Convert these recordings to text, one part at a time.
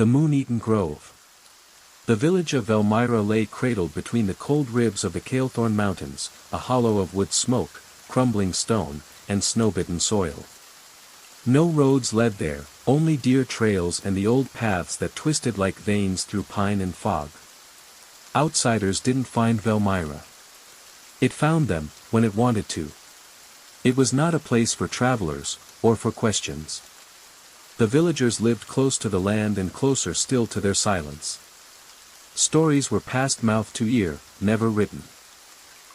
The moon-eaten grove. The village of Elmira lay cradled between the cold ribs of the Calethorn Mountains, a hollow of wood smoke, crumbling stone, and snow-bitten soil. No roads led there, only deer trails and the old paths that twisted like veins through pine and fog. Outsiders didn't find Elmira. It found them, when it wanted to. It was not a place for travelers, or for questions. The villagers lived close to the land and closer still to their silence. Stories were passed mouth to ear, never written.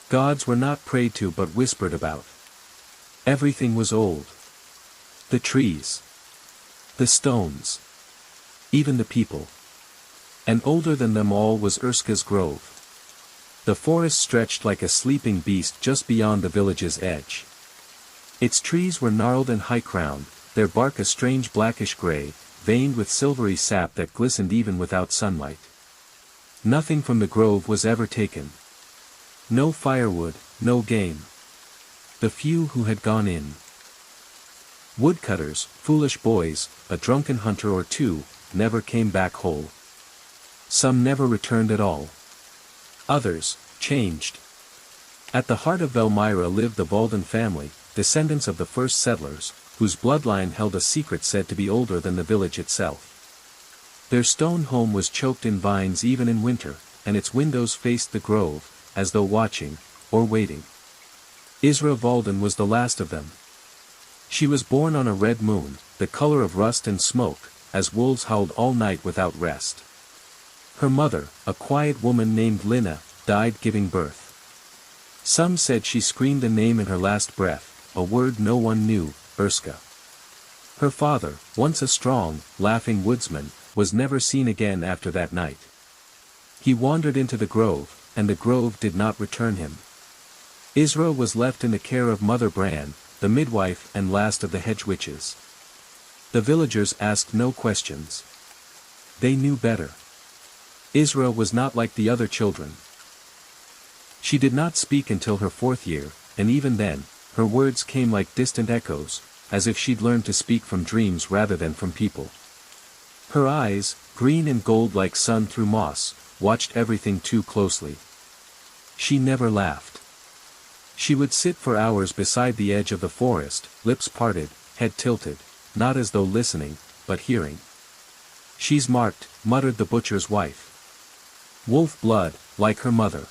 Gods were not prayed to but whispered about. Everything was old. The trees. The stones. Even the people. And older than them all was Urska's grove. The forest stretched like a sleeping beast just beyond the village's edge. Its trees were gnarled and high-crowned, their bark a strange blackish gray, veined with silvery sap that glistened even without sunlight. Nothing from the grove was ever taken. No firewood, no game. The few who had gone in. Woodcutters, foolish boys, a drunken hunter or two, never came back whole. Some never returned at all. Others, changed. At the heart of Elmira lived the Valden family, descendants of the first settlers, whose bloodline held a secret said to be older than the village itself. Their stone home was choked in vines even in winter, and its windows faced the grove, as though watching, or waiting. Isra Valden was the last of them. She was born on a red moon, the color of rust and smoke, as wolves howled all night without rest. Her mother, a quiet woman named Lina, died giving birth. Some said she screamed a name in her last breath, a word no one knew, Urska. Her father, once a strong, laughing woodsman, was never seen again after that night. He wandered into the grove, and the grove did not return him. Isra was left in the care of Mother Bran, the midwife and last of the hedge witches. The villagers asked no questions. They knew better. Isra was not like the other children. She did not speak until her 4th year, and even then, her words came like distant echoes, as if she'd learned to speak from dreams rather than from people. Her eyes, green and gold like sun through moss, watched everything too closely. She never laughed. She would sit for hours beside the edge of the forest, lips parted, head tilted, not as though listening, but hearing. "She's marked," muttered the butcher's wife. "Wolf blood, like her mother."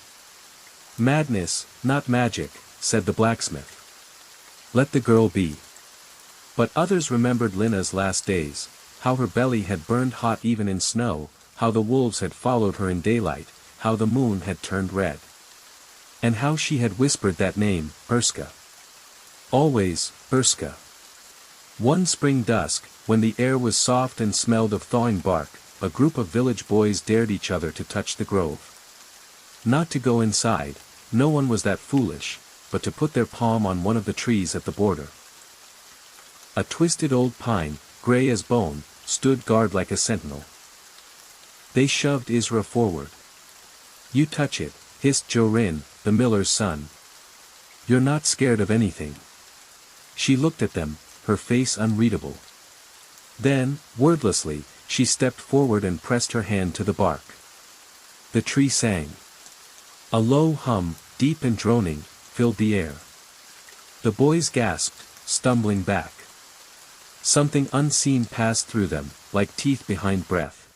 "Madness, not magic," said the blacksmith. "Let the girl be." But others remembered Lina's last days, how her belly had burned hot even in snow, how the wolves had followed her in daylight, how the moon had turned red. And how she had whispered that name, Urska. Always, Urska. One spring dusk, when the air was soft and smelled of thawing bark, a group of village boys dared each other to touch the grove. Not to go inside, no one was that foolish, but to put their palm on one of the trees at the border. A twisted old pine, gray as bone, stood guard like a sentinel. They shoved Isra forward. "You touch it," hissed Jorin, the miller's son. "You're not scared of anything." She looked at them, her face unreadable. Then, wordlessly, she stepped forward and pressed her hand to the bark. The tree sang. A low hum, deep and droning, filled the air. The boys gasped, stumbling back. Something unseen passed through them, like teeth behind breath.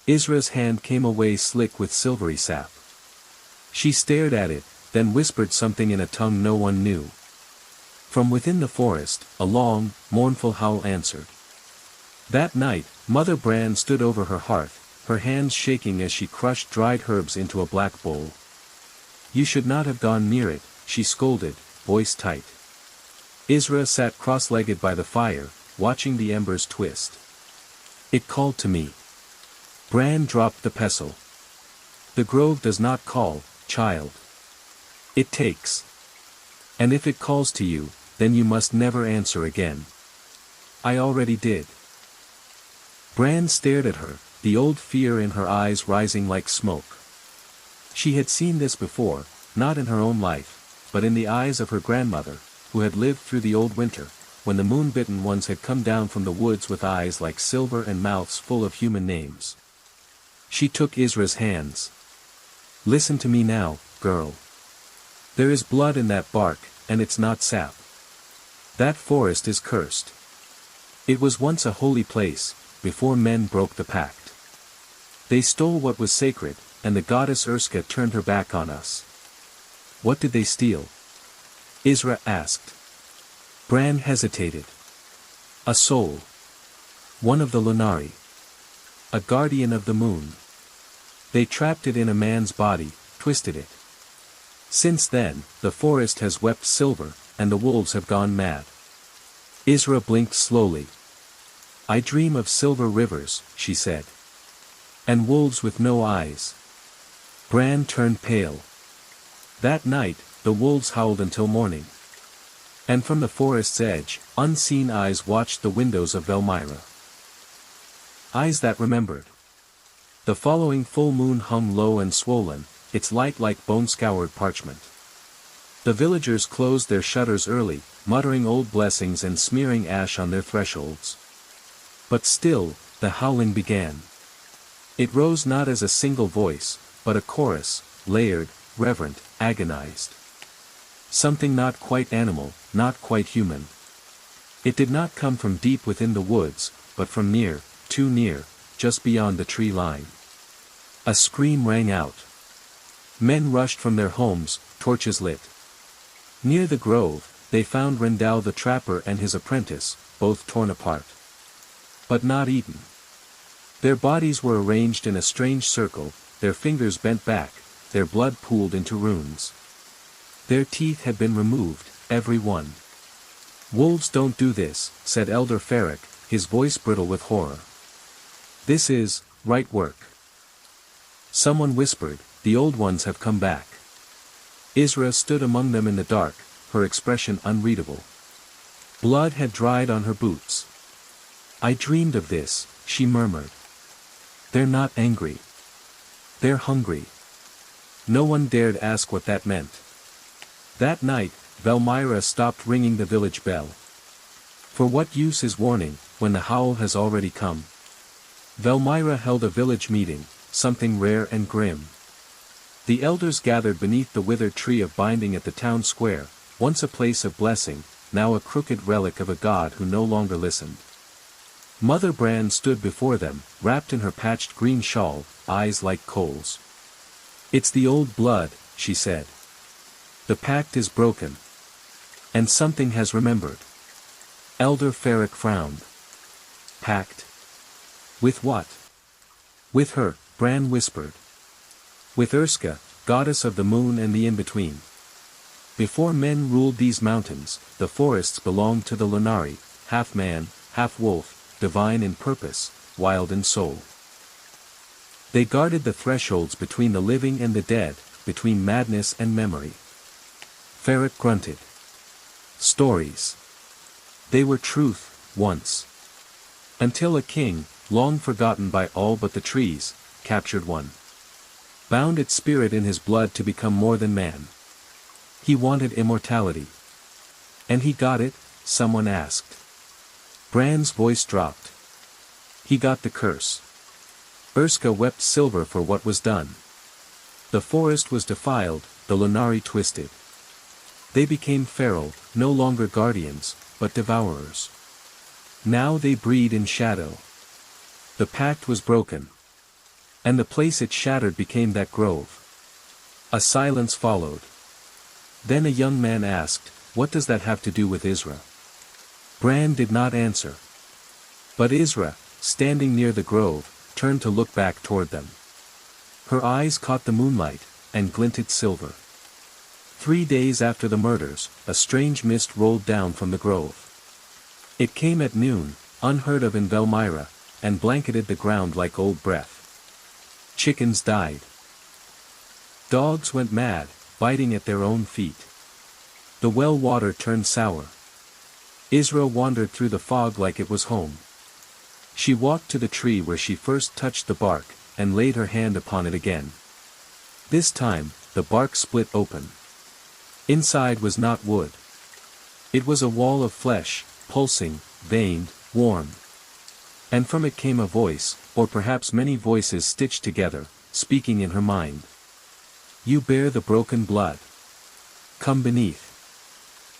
Isra's hand came away slick with silvery sap. She stared at it, then whispered something in a tongue no one knew. From within the forest, a long, mournful howl answered. That night, Mother Bran stood over her hearth, her hands shaking as she crushed dried herbs into a black bowl. "You should not have gone near it," she scolded, voice tight. Isra sat cross-legged by the fire, watching the embers twist. "It called to me." Bran dropped the pestle. "The grove does not call, child. It takes. And if it calls to you, then you must never answer again." "I already did." Bran stared at her, the old fear in her eyes rising like smoke. She had seen this before, not in her own life, but in the eyes of her grandmother, who had lived through the old winter, when the moon-bitten ones had come down from the woods with eyes like silver and mouths full of human names. She took Isra's hands. "Listen to me now, girl. There is blood in that bark, and it's not sap. That forest is cursed. It was once a holy place, before men broke the pact. They stole what was sacred, and the goddess Urska turned her back on us." "What did they steal?" Isra asked. Bran hesitated. "A soul. One of the Lunari. A guardian of the moon. They trapped it in a man's body, twisted it. Since then, the forest has wept silver, and the wolves have gone mad." Isra blinked slowly. "I dream of silver rivers," she said. "And wolves with no eyes." Bran turned pale. That night, the wolves howled until morning. And from the forest's edge, unseen eyes watched the windows of Velmyra. Eyes that remembered. The following full moon hung low and swollen, its light like bone-scoured parchment. The villagers closed their shutters early, muttering old blessings and smearing ash on their thresholds. But still, the howling began. It rose not as a single voice, but a chorus, layered, reverent, agonized. Something not quite animal, not quite human. It did not come from deep within the woods, but from near, too near, just beyond the tree line. A scream rang out. Men rushed from their homes, torches lit. Near the grove, they found Rendell the trapper and his apprentice, both torn apart. But not eaten. Their bodies were arranged in a strange circle, their fingers bent back, their blood pooled into runes. Their teeth had been removed, every one. "Wolves don't do this," said Elder Ferric, his voice brittle with horror. "This is right work." Someone whispered, "The old ones have come back." Isra stood among them in the dark, her expression unreadable. Blood had dried on her boots. "I dreamed of this," she murmured. "They're not angry. They're hungry." No one dared ask what that meant. That night, Velmyra stopped ringing the village bell. For what use is warning, when the howl has already come? Velmyra held a village meeting, something rare and grim. The elders gathered beneath the withered tree of binding at the town square, once a place of blessing, now a crooked relic of a god who no longer listened. Mother Bran stood before them, wrapped in her patched green shawl, eyes like coals. "It's the old blood," she said. "The pact is broken. And something has remembered." Elder Ferric frowned. "Pact? With what?" "With her," Bran whispered. "With Urska, goddess of the moon and the in-between. Before men ruled these mountains, the forests belonged to the Lunari, half man, half wolf, divine in purpose, wild in soul. They guarded the thresholds between the living and the dead, between madness and memory." Ferric grunted. "Stories. They were truth, once. Until a king, long forgotten by all but the trees, captured one. Bound its spirit in his blood to become more than man. He wanted immortality. And he got it?" someone asked. Bran's voice dropped. "He got the curse. Urska wept silver for what was done. The forest was defiled, the Lunari twisted. They became feral, no longer guardians, but devourers. Now they breed in shadow. The pact was broken. And the place it shattered became that grove." A silence followed. Then a young man asked, "What does that have to do with Isra?" Bran did not answer. But Isra, standing near the grove, turned to look back toward them. Her eyes caught the moonlight, and glinted silver. 3 days after the murders, a strange mist rolled down from the grove. It came at noon, unheard of in Velmyra, and blanketed the ground like old breath. Chickens died. Dogs went mad, biting at their own feet. The well water turned sour. Isra wandered through the fog like it was home. She walked to the tree where she first touched the bark, and laid her hand upon it again. This time, the bark split open. Inside was not wood. It was a wall of flesh, pulsing, veined, warm. And from it came a voice, or perhaps many voices stitched together, speaking in her mind. You bear the broken blood. Come beneath.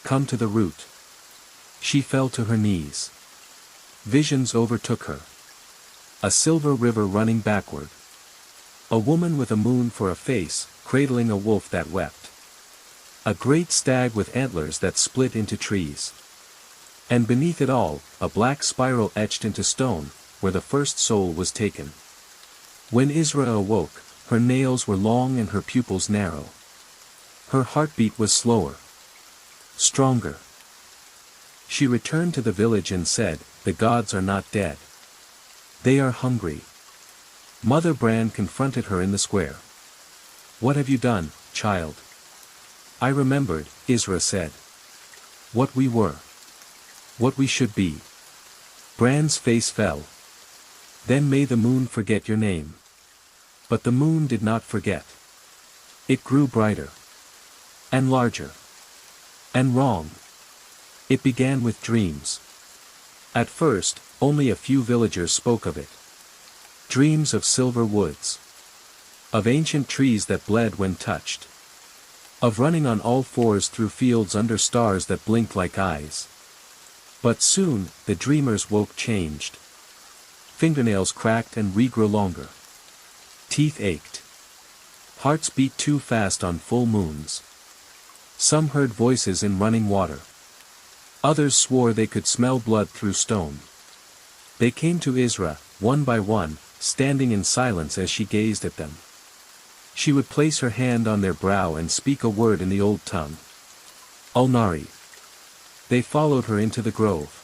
Come to the root. She fell to her knees. Visions overtook her. A silver river running backward. A woman with a moon for a face, cradling a wolf that wept. A great stag with antlers that split into trees. And beneath it all, a black spiral etched into stone, where the first soul was taken. When Isra awoke, her nails were long and her pupils narrow. Her heartbeat was slower. Stronger. She returned to the village and said, the gods are not dead. They are hungry. Mother Bran confronted her in the square. What have you done, child? I remembered, Isra said. What we were. What we should be. Bran's face fell. Then may the moon forget your name. But the moon did not forget. It grew brighter. And larger. And wrong. It began with dreams. At first, only a few villagers spoke of it. Dreams of silver woods. Of ancient trees that bled when touched. Of running on all fours through fields under stars that blinked like eyes. But soon, the dreamers woke changed. Fingernails cracked and regrew longer. Teeth ached. Hearts beat too fast on full moons. Some heard voices in running water. Others swore they could smell blood through stone. They came to Isra, one by one, standing in silence as she gazed at them. She would place her hand on their brow and speak a word in the old tongue. Ulnari. They followed her into the grove.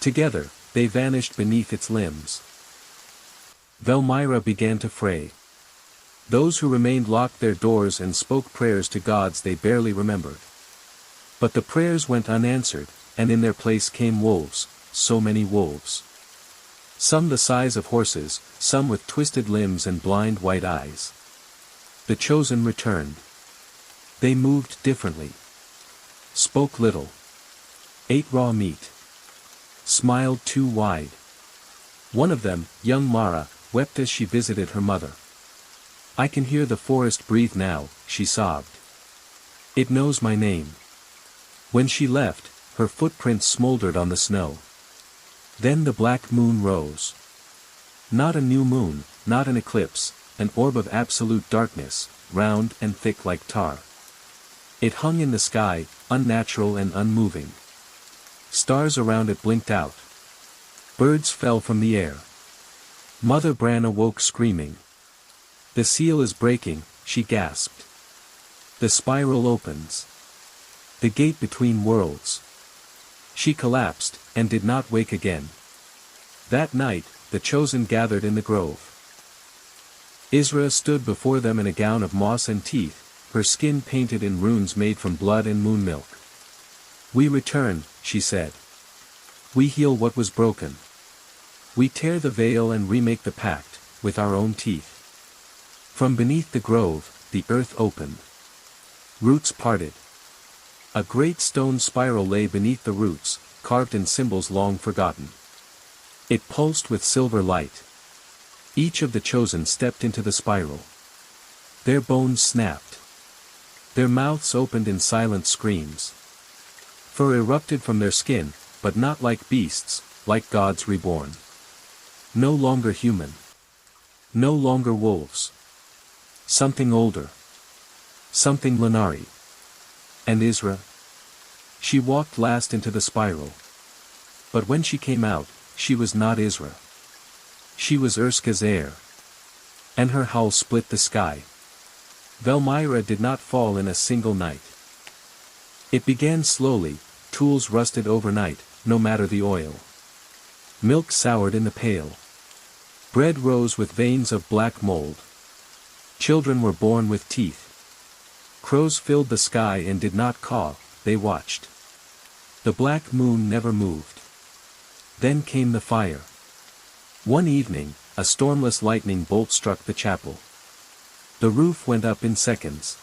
Together, they vanished beneath its limbs. Velmyra began to fray. Those who remained locked their doors and spoke prayers to gods they barely remembered. But the prayers went unanswered, and in their place came wolves, so many wolves. Some the size of horses, some with twisted limbs and blind white eyes. The chosen returned. They moved differently. Spoke little. Ate raw meat. Smiled too wide. One of them, young Mara, wept as she visited her mother. I can hear the forest breathe now, she sobbed. It knows my name. When she left, her footprints smoldered on the snow. Then the black moon rose. Not a new moon, not an eclipse, an orb of absolute darkness, round and thick like tar. It hung in the sky, unnatural and unmoving. Stars around it blinked out. Birds fell from the air. Mother Bran awoke screaming. The seal is breaking, she gasped. The spiral opens. The gate between worlds. She collapsed, and did not wake again. That night, the chosen gathered in the grove. Isra stood before them in a gown of moss and teeth, her skin painted in runes made from blood and moon milk. We return, she said. We heal what was broken. We tear the veil and remake the pact, with our own teeth. From beneath the grove, the earth opened. Roots parted. A great stone spiral lay beneath the roots, carved in symbols long forgotten. It pulsed with silver light. Each of the chosen stepped into the spiral. Their bones snapped. Their mouths opened in silent screams. Fur erupted from their skin, but not like beasts, like gods reborn. No longer human. No longer wolves. Something older. Something Lunari. And Isra? She walked last into the spiral. But when she came out, she was not Isra. She was Urska's heir. And her howl split the sky. Velmyra did not fall in a single night. It began slowly, tools rusted overnight, no matter the oil. Milk soured in the pail. Bread rose with veins of black mold. Children were born with teeth. Crows filled the sky and did not caw, they watched. The black moon never moved. Then came the fire. One evening, a stormless lightning bolt struck the chapel. The roof went up in seconds.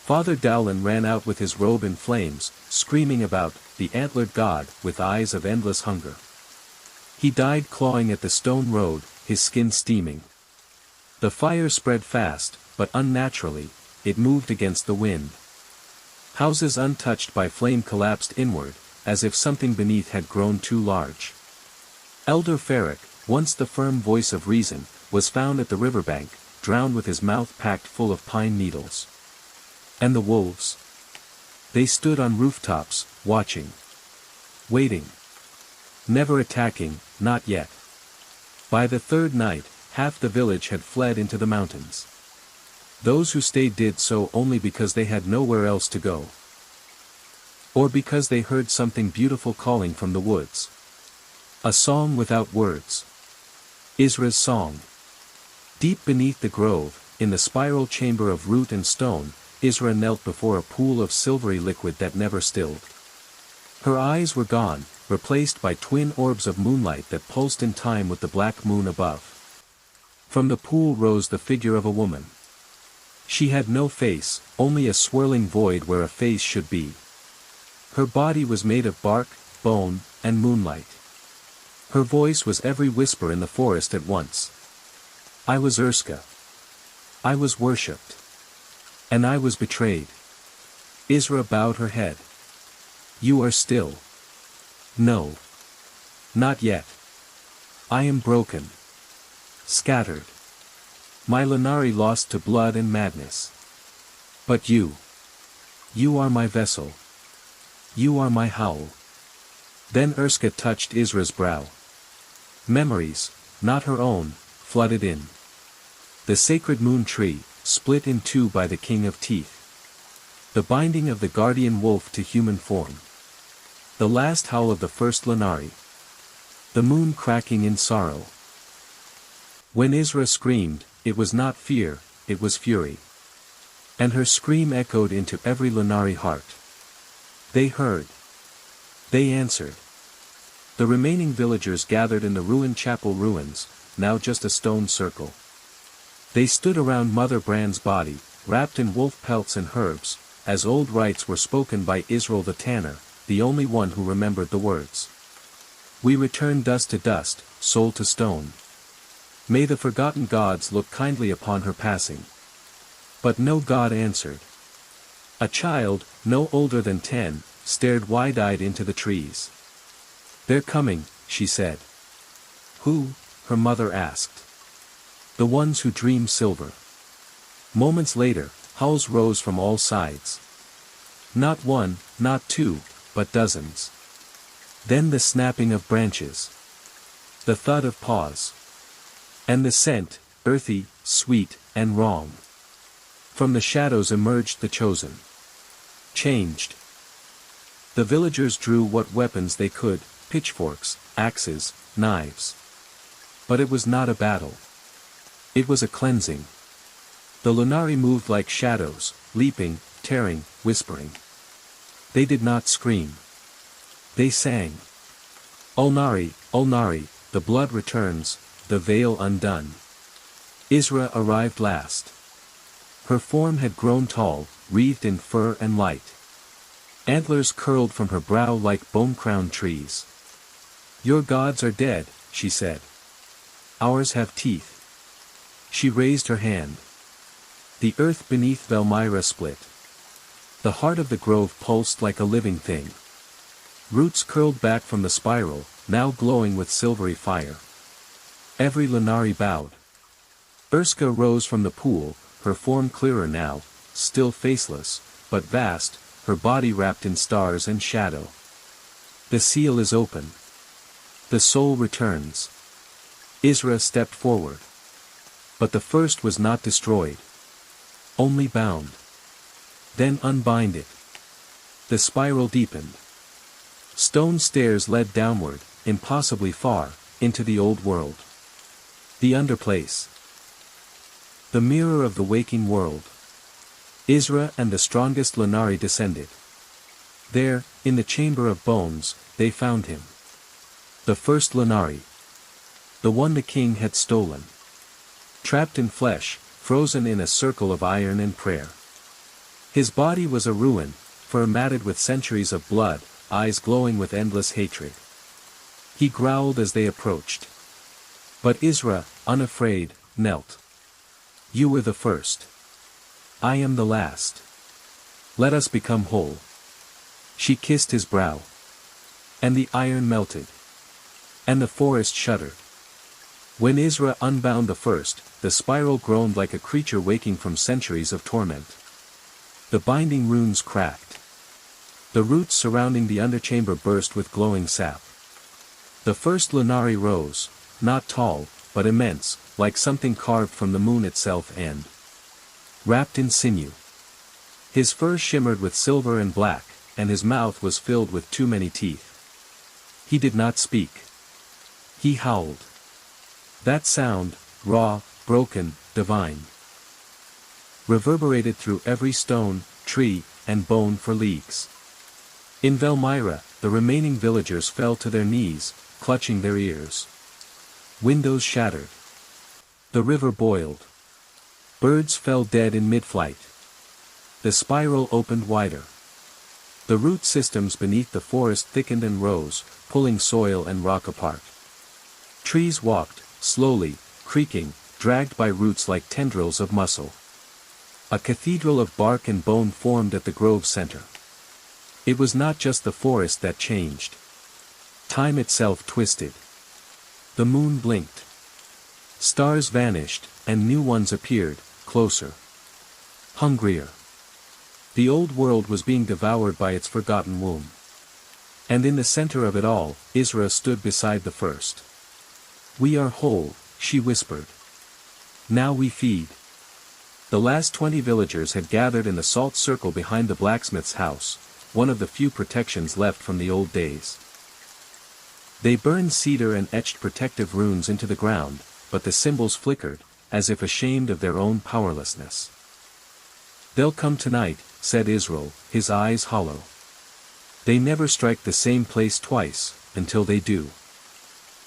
Father Dowlin ran out with his robe in flames, screaming about the antlered god with eyes of endless hunger. He died clawing at the stone road, his skin steaming. The fire spread fast, but unnaturally, it moved against the wind. Houses untouched by flame collapsed inward, as if something beneath had grown too large. Elder Ferric, once the firm voice of reason, was found at the riverbank, drowned with his mouth packed full of pine needles. And the wolves? They stood on rooftops, watching. Waiting. Never attacking, not yet. By the third night, half the village had fled into the mountains. Those who stayed did so only because they had nowhere else to go. Or because they heard something beautiful calling from the woods. A song without words. Isra's song. Deep beneath the grove, in the spiral chamber of root and stone, Isra knelt before a pool of silvery liquid that never stilled. Her eyes were gone, replaced by twin orbs of moonlight that pulsed in time with the black moon above. From the pool rose the figure of a woman. She had no face, only a swirling void where a face should be. Her body was made of bark, bone, and moonlight. Her voice was every whisper in the forest at once. I was Urska. I was worshipped. And I was betrayed. Isra bowed her head. You are still. No. Not yet. I am broken. Scattered. My Lanari lost to blood and madness. But you. You are my vessel. You are my howl. Then Urska touched Isra's brow. Memories, not her own, flooded in. The sacred moon tree, split in two by the king of teeth. The binding of the guardian wolf to human form. The last howl of the first Lanari. The moon cracking in sorrow. When Isra screamed, it was not fear, it was fury. And her scream echoed into every Lanari heart. They heard. They answered. The remaining villagers gathered in the ruined chapel ruins, now just a stone circle. They stood around Mother Brand's body, wrapped in wolf pelts and herbs, as old rites were spoken by Israel the Tanner, the only one who remembered the words. We return dust to dust, soul to stone. May the forgotten gods look kindly upon her passing. But no god answered. A child, no older than 10, stared wide-eyed into the trees. They're coming, she said. Who? Her mother asked. The ones who dream silver. Moments later, howls rose from all sides. Not one, not two, but dozens. Then the snapping of branches. The thud of paws. And the scent, earthy, sweet, and wrong. From the shadows emerged the chosen. Changed. The villagers drew what weapons they could, pitchforks, axes, knives. But it was not a battle. It was a cleansing. The Lunari moved like shadows, leaping, tearing, whispering. They did not scream. They sang. Ulnari, Ulnari, the blood returns, the veil undone. Isra arrived last. Her form had grown tall, wreathed in fur and light. Antlers curled from her brow like bone-crowned trees. Your gods are dead, she said. Ours have teeth. She raised her hand. The earth beneath Velmyra split. The heart of the grove pulsed like a living thing. Roots curled back from the spiral, now glowing with silvery fire. Every Lanari bowed. Urska rose from the pool, her form clearer now, still faceless, but vast, her body wrapped in stars and shadow. The seal is open. The soul returns. Isra stepped forward. But the first was not destroyed. Only bound. Then unbind it. The spiral deepened. Stone stairs led downward, impossibly far, into the old world. The underplace. The mirror of the waking world. Isra and the strongest Lanari descended. There, in the chamber of bones, they found him. The first Lanari. The one the king had stolen. Trapped in flesh, frozen in a circle of iron and prayer. His body was a ruin, fur matted with centuries of blood, eyes glowing with endless hatred. He growled as they approached. But Isra, unafraid, knelt. You were the first. I am the last. Let us become whole. She kissed his brow. And the iron melted. And the forest shuddered. When Isra unbound the first, the spiral groaned like a creature waking from centuries of torment. The binding runes cracked. The roots surrounding the underchamber burst with glowing sap. The first Lunari rose, not tall, but immense, like something carved from the moon itself and wrapped in sinew. His fur shimmered with silver and black, and his mouth was filled with too many teeth. He did not speak. He howled. That sound, raw, broken, divine, reverberated through every stone, tree, and bone for leagues. In Velmyra, the remaining villagers fell to their knees, clutching their ears. Windows shattered. The river boiled. Birds fell dead in mid-flight. The spiral opened wider. The root systems beneath the forest thickened and rose, pulling soil and rock apart. Trees walked, slowly, creaking, dragged by roots like tendrils of muscle. A cathedral of bark and bone formed at the grove's center. It was not just the forest that changed. Time itself twisted. The moon blinked. Stars vanished, and new ones appeared, closer. Hungrier. The old world was being devoured by its forgotten womb. And in the center of it all, Isra stood beside the first. We are whole, she whispered. Now we feed. The last 20 villagers had gathered in the salt circle behind the blacksmith's house, one of the few protections left from the old days. They burned cedar and etched protective runes into the ground, but the symbols flickered, as if ashamed of their own powerlessness. They'll come tonight, said Israel, his eyes hollow. They never strike the same place twice, until they do.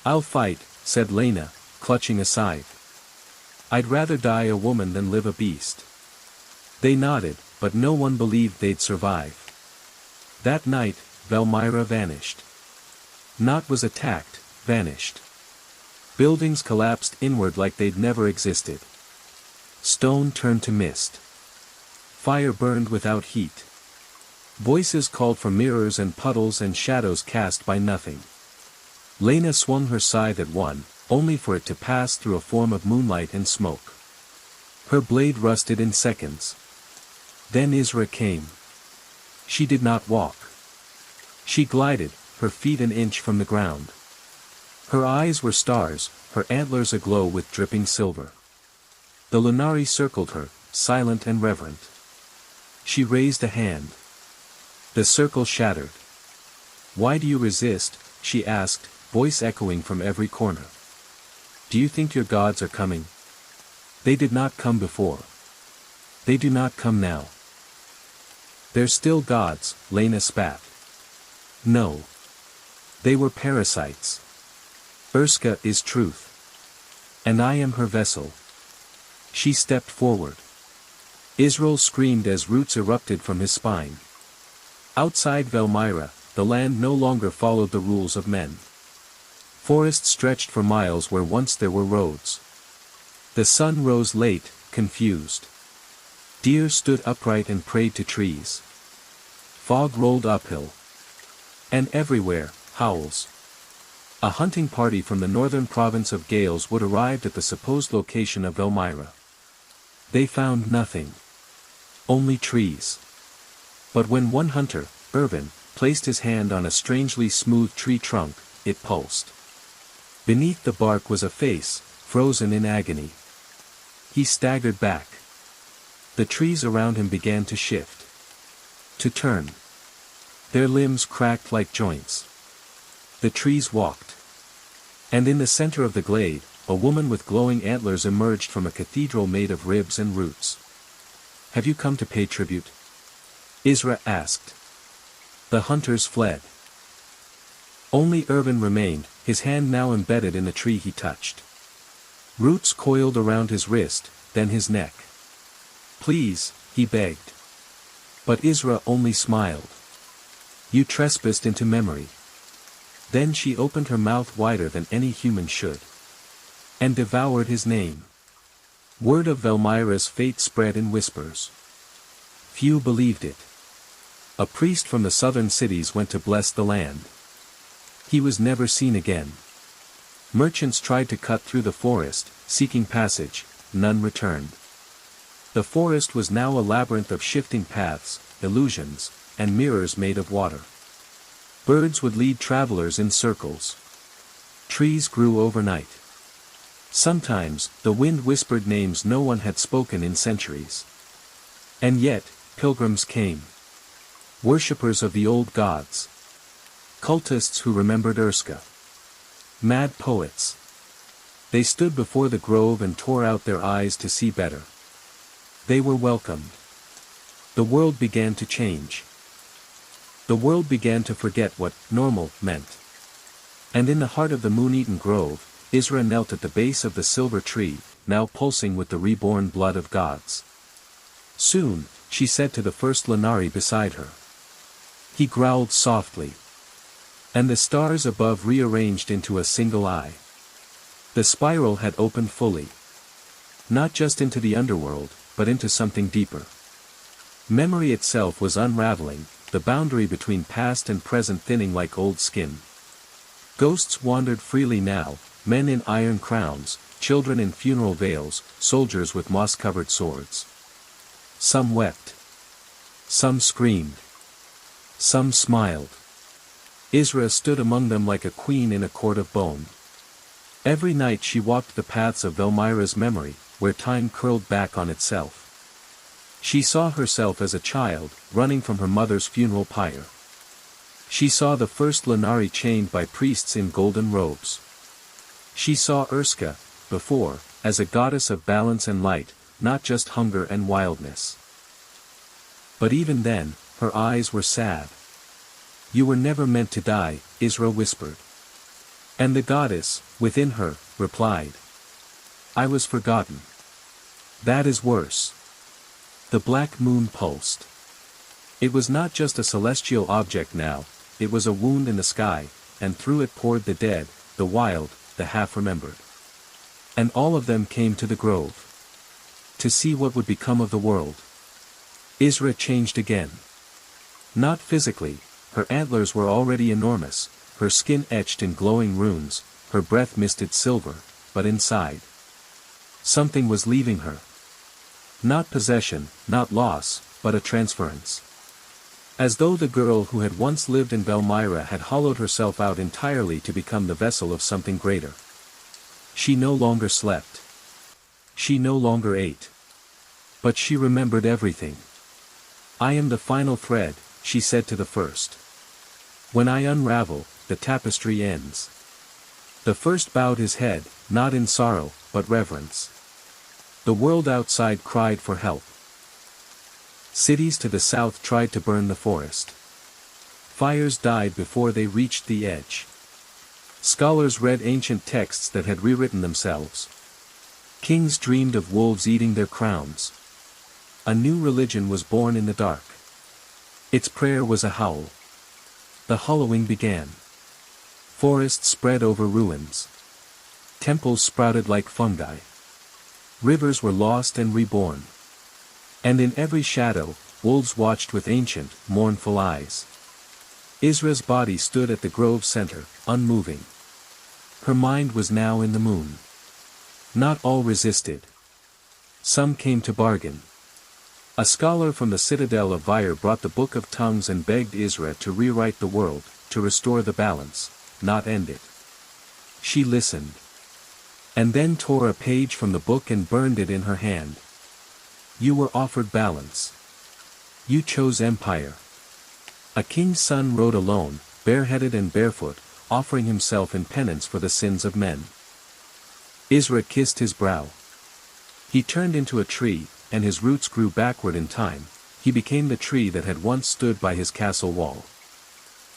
I'll fight, said Lena, clutching a scythe. I'd rather die a woman than live a beast. They nodded, but no one believed they'd survive. That night, Velmyra vanished. Not was attacked, vanished. Buildings collapsed inward like they'd never existed. Stone turned to mist. Fire burned without heat. Voices called for mirrors and puddles and shadows cast by nothing. Lena swung her scythe at one, only for it to pass through a form of moonlight and smoke. Her blade rusted in seconds. Then Isra came. She did not walk. She glided, her feet an inch from the ground. Her eyes were stars, her antlers aglow with dripping silver. The Lunari circled her, silent and reverent. She raised a hand. The circle shattered. Why do you resist? She asked, voice echoing from every corner. Do you think your gods are coming? They did not come before. They do not come now. They're still gods, Lena spat. No. They were parasites. Urska is truth. And I am her vessel. She stepped forward. Israel screamed as roots erupted from his spine. Outside Velmyra, the land no longer followed the rules of men. Forests stretched for miles where once there were roads. The sun rose late, confused. Deer stood upright and prayed to trees. Fog rolled uphill. And everywhere, howls. A hunting party from the northern province of Gales would arrive at the supposed location of Velmyra. They found nothing. Only trees. But when one hunter, Irvin, placed his hand on a strangely smooth tree trunk, it pulsed. Beneath the bark was a face, frozen in agony. He staggered back. The trees around him began to shift. To turn. Their limbs cracked like joints. The trees walked. And in the center of the glade, a woman with glowing antlers emerged from a cathedral made of ribs and roots. Have you come to pay tribute? Isra asked. The hunters fled. Only Irvin remained, his hand now embedded in the tree he touched. Roots coiled around his wrist, then his neck. Please, he begged. But Isra only smiled. You trespassed into memory. Then she opened her mouth wider than any human should. And devoured his name. Word of Velmyra's fate spread in whispers. Few believed it. A priest from the southern cities went to bless the land. He was never seen again. Merchants tried to cut through the forest, seeking passage, none returned. The forest was now a labyrinth of shifting paths, illusions, and mirrors made of water. Birds would lead travelers in circles. Trees grew overnight. Sometimes, the wind whispered names no one had spoken in centuries. And yet, pilgrims came. Worshippers of the old gods. Cultists who remembered Urska. Mad poets. They stood before the grove and tore out their eyes to see better. They were welcomed. The world began to change. The world began to forget what normal meant. And in the heart of the moon-eaten grove, Isra knelt at the base of the silver tree, now pulsing with the reborn blood of gods. Soon, she said to the first Lanari beside her. He growled softly. And the stars above rearranged into a single eye. The spiral had opened fully. Not just into the underworld, but into something deeper. Memory itself was unraveling, the boundary between past and present thinning like old skin. Ghosts wandered freely now, men in iron crowns, children in funeral veils, soldiers with moss-covered swords. Some wept. Some screamed. Some smiled. Isra stood among them like a queen in a court of bone. Every night she walked the paths of Velmyra's memory, where time curled back on itself. She saw herself as a child, running from her mother's funeral pyre. She saw the first Lanari chained by priests in golden robes. She saw Urska, before, as a goddess of balance and light, not just hunger and wildness. But even then, her eyes were sad. You were never meant to die, Isra whispered. And the goddess, within her, replied. I was forgotten. That is worse. The black moon pulsed. It was not just a celestial object now, it was a wound in the sky, and through it poured the dead, the wild, the half-remembered. And all of them came to the grove. To see what would become of the world. Isra changed again. Not physically, her antlers were already enormous, her skin etched in glowing runes, her breath misted silver, but inside. Something was leaving her. Not possession, not loss, but a transference. As though the girl who had once lived in Velmyra had hollowed herself out entirely to become the vessel of something greater. She no longer slept. She no longer ate. But she remembered everything. I am the final thread, she said to the first. When I unravel, the tapestry ends. The first bowed his head, not in sorrow, but reverence. The world outside cried for help. Cities to the south tried to burn the forest. Fires died before they reached the edge. Scholars read ancient texts that had rewritten themselves. Kings dreamed of wolves eating their crowns. A new religion was born in the dark. Its prayer was a howl. The hollowing began. Forests spread over ruins. Temples sprouted like fungi. Rivers were lost and reborn. And in every shadow, wolves watched with ancient, mournful eyes. Isra's body stood at the grove's center, unmoving. Her mind was now in the moon. Not all resisted. Some came to bargain. A scholar from the citadel of Vyre brought the Book of Tongues and begged Isra to rewrite the world, to restore the balance, not end it. She listened. And then tore a page from the book and burned it in her hand. You were offered balance. You chose empire. A king's son rode alone, bareheaded and barefoot, offering himself in penance for the sins of men. Isra kissed his brow. He turned into a tree, and his roots grew backward in time. He became the tree that had once stood by his castle wall.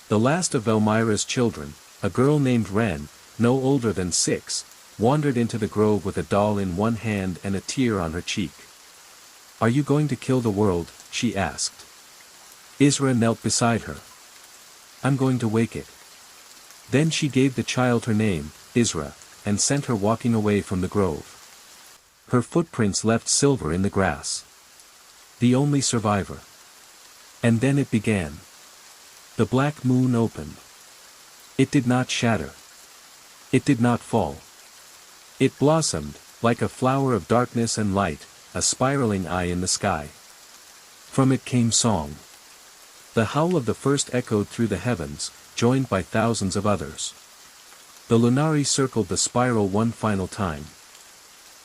The last of Velmyra's children, a girl named Ren, no older than 6, wandered into the grove with a doll in one hand and a tear on her cheek. Are you going to kill the world? She asked. Isra knelt beside her. I'm going to wake it. Then she gave the child her name, Isra, and sent her walking away from the grove. Her footprints left silver in the grass. The only survivor. And then it began. The black moon opened. It did not shatter. It did not fall. It blossomed, like a flower of darkness and light, a spiraling eye in the sky. From it came song. The howl of the first echoed through the heavens, joined by thousands of others. The lunari circled the spiral one final time.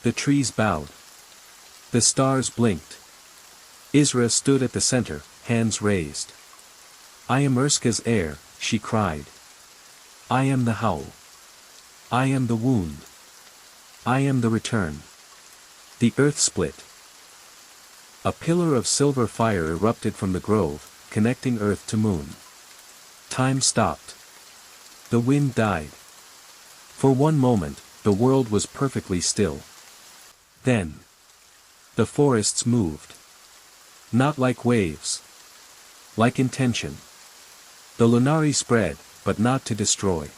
The trees bowed. The stars blinked. Isra stood at the center, hands raised. I am Urska's heir, she cried. I am the howl. I am the wound. I am the return. The earth split. A pillar of silver fire erupted from the grove, connecting earth to moon. Time stopped. The wind died. For one moment, the world was perfectly still. Then, the forests moved. Not like waves. Like intention. The lunari spread, but not to destroy.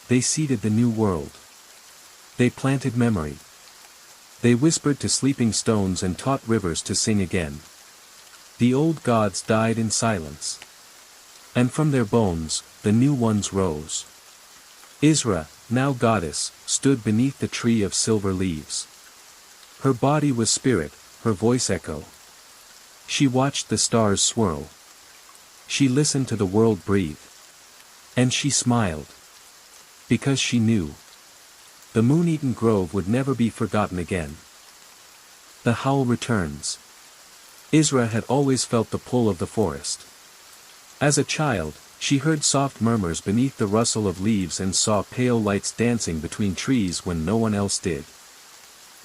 They seeded the new world. They planted memory. They whispered to sleeping stones and taught rivers to sing again. The old gods died in silence. And from their bones, the new ones rose. Isra, now goddess, stood beneath the tree of silver leaves. Her body was spirit, her voice echo. She watched the stars swirl. She listened to the world breathe. And she smiled. Because she knew. The moon-eaten grove would never be forgotten again. The howl returns. Isra had always felt the pull of the forest. As a child, she heard soft murmurs beneath the rustle of leaves and saw pale lights dancing between trees when no one else did.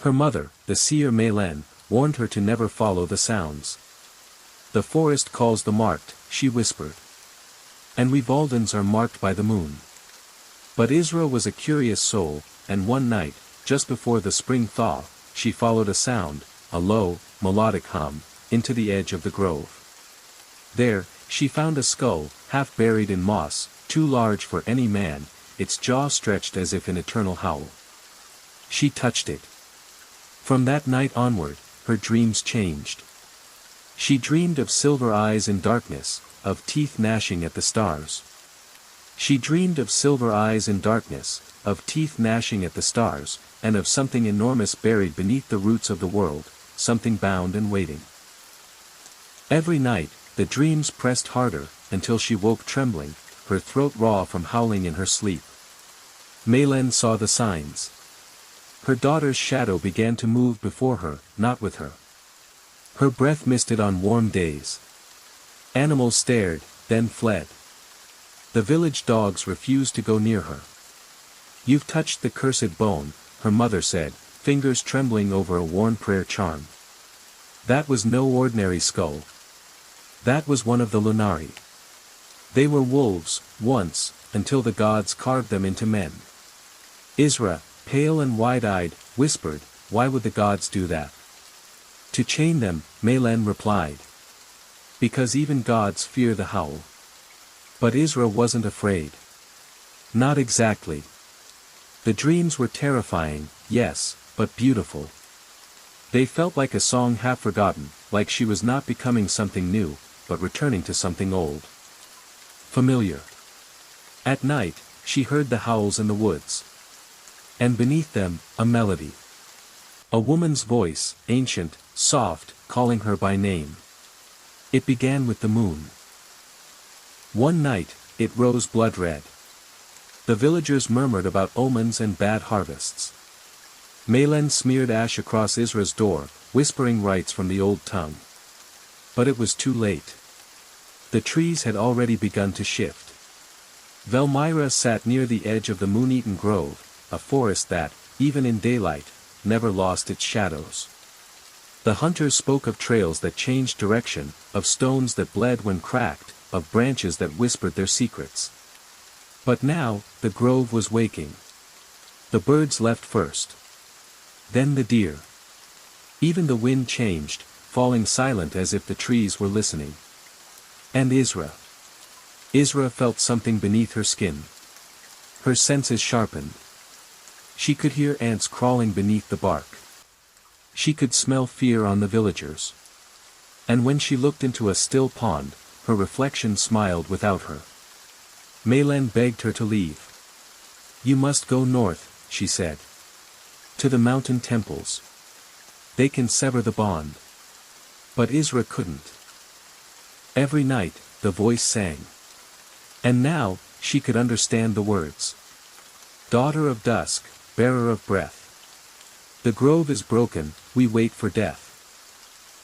Her mother, the seer Maylen, warned her to never follow the sounds. The forest calls the marked, she whispered. And we Valdans are marked by the moon. But Isra was a curious soul, and one night, just before the spring thaw, she followed a sound, a low, melodic hum, into the edge of the grove. There, she found a skull, half buried in moss, too large for any man, its jaw stretched as if in eternal howl. She touched it. From that night onward, her dreams changed. She dreamed of silver eyes in darkness, of teeth gnashing at the stars. She dreamed of silver eyes in darkness, of teeth gnashing at the stars, and of something enormous buried beneath the roots of the world, something bound and waiting. Every night, the dreams pressed harder, until she woke trembling, her throat raw from howling in her sleep. Maylen saw the signs. Her daughter's shadow began to move before her, not with her. Her breath misted on warm days. Animals stared, then fled. The village dogs refused to go near her. You've touched the cursed bone, her mother said, fingers trembling over a worn prayer charm. That was no ordinary skull. That was one of the lunari. They were wolves, once, until the gods carved them into men. Isra, pale and wide-eyed, whispered, why would the gods do that? To chain them, Maylen replied. Because even gods fear the howl. But Isra wasn't afraid. Not exactly. The dreams were terrifying, yes, but beautiful. They felt like a song half forgotten, like she was not becoming something new, but returning to something old. Familiar. At night, she heard the howls in the woods. And beneath them, a melody. A woman's voice, ancient, soft, calling her by name. It began with the moon. One night, it rose blood-red. The villagers murmured about omens and bad harvests. Maylen smeared ash across Isra's door, whispering rites from the old tongue. But it was too late. The trees had already begun to shift. Velmyra sat near the edge of the moon-eaten grove, a forest that, even in daylight, never lost its shadows. The hunters spoke of trails that changed direction, of stones that bled when cracked, of branches that whispered their secrets. But now, the grove was waking. The birds left first. Then the deer. Even the wind changed, falling silent as if the trees were listening. And Isra. Isra felt something beneath her skin. Her senses sharpened. She could hear ants crawling beneath the bark. She could smell fear on the villagers. And when she looked into a still pond, her reflection smiled without her. Maylen begged her to leave. You must go north, she said. To the mountain temples. They can sever the bond. But Isra couldn't. Every night, the voice sang. And now, she could understand the words. Daughter of dusk, bearer of breath. The grove is broken, we wait for death.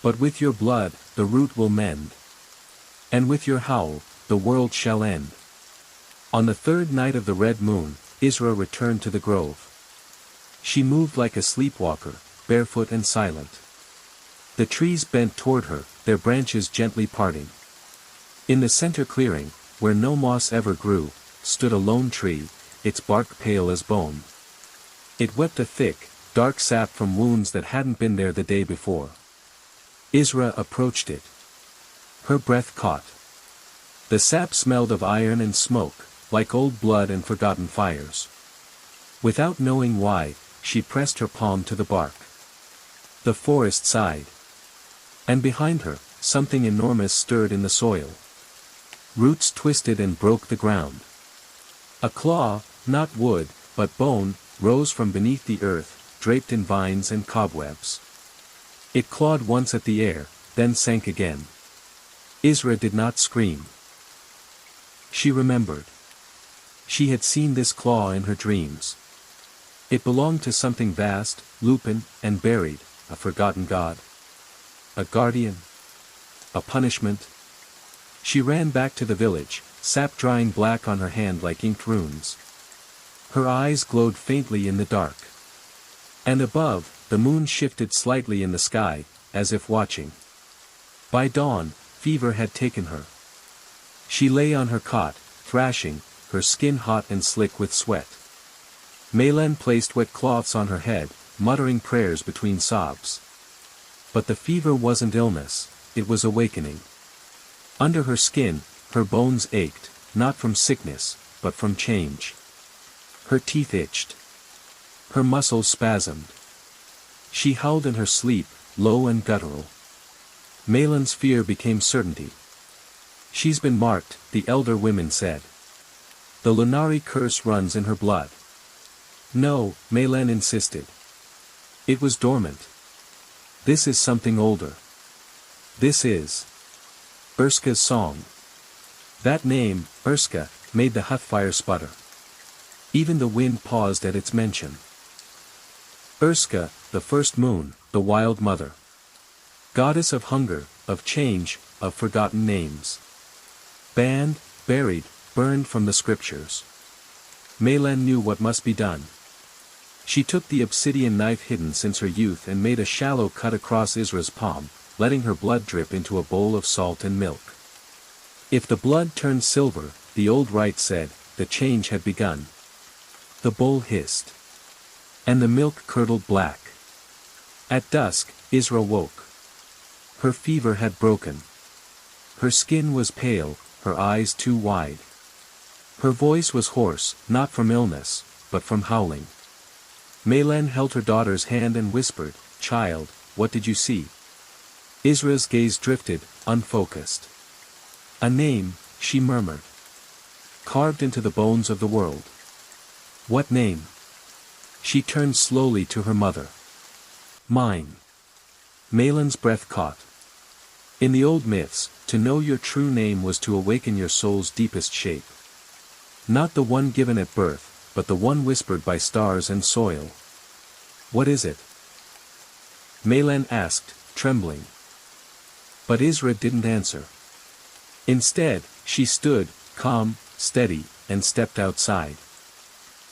But with your blood, the root will mend. And with your howl, the world shall end. On the third night of the red moon, Isra returned to the grove. She moved like a sleepwalker, barefoot and silent. The trees bent toward her, their branches gently parting. In the center clearing, where no moss ever grew, stood a lone tree, its bark pale as bone. It wept a thick, dark sap from wounds that hadn't been there the day before. Isra approached it. Her breath caught. The sap smelled of iron and smoke, like old blood and forgotten fires. Without knowing why, she pressed her palm to the bark. The forest sighed. And behind her, something enormous stirred in the soil. Roots twisted and broke the ground. A claw, not wood, but bone, rose from beneath the earth, draped in vines and cobwebs. It clawed once at the air, then sank again. Isra did not scream. She remembered. She had seen this claw in her dreams. It belonged to something vast, lupin, and buried, a forgotten god. A guardian. A punishment. She ran back to the village, sap drying black on her hand like inked runes. Her eyes glowed faintly in the dark. And above, the moon shifted slightly in the sky, as if watching. By dawn, fever had taken her. She lay on her cot, thrashing, her skin hot and slick with sweat. Maylen placed wet cloths on her head, muttering prayers between sobs. But the fever wasn't illness, it was awakening. Under her skin, her bones ached, not from sickness, but from change. Her teeth itched. Her muscles spasmed. She howled in her sleep, low and guttural. Maylen's fear became certainty. She's been marked, the elder women said. The Lunari curse runs in her blood. No, Maylen insisted. It was dormant. This is something older. This is Urska's song. That name, Urska, made the hut fire sputter. Even the wind paused at its mention. Urska, the first moon, the wild mother. Goddess of hunger, of change, of forgotten names. Banned, buried, burned from the scriptures. Maylen knew what must be done. She took the obsidian knife hidden since her youth and made a shallow cut across Isra's palm, letting her blood drip into a bowl of salt and milk. If the blood turned silver, the old rite said, the change had begun. The bowl hissed. And the milk curdled black. At dusk, Isra woke. Her fever had broken. Her skin was pale, her eyes too wide. Her voice was hoarse, not from illness, but from howling. Maylen held her daughter's hand and whispered, "Child, what did you see?" Isra's gaze drifted, unfocused. "A name," she murmured. "Carved into the bones of the world." "What name?" She turned slowly to her mother. "Mine." Maylen's breath caught. In the old myths, to know your true name was to awaken your soul's deepest shape. Not the one given at birth, but the one whispered by stars and soil. "What is it?" Maylen asked, trembling. But Isra didn't answer. Instead, she stood, calm, steady, and stepped outside.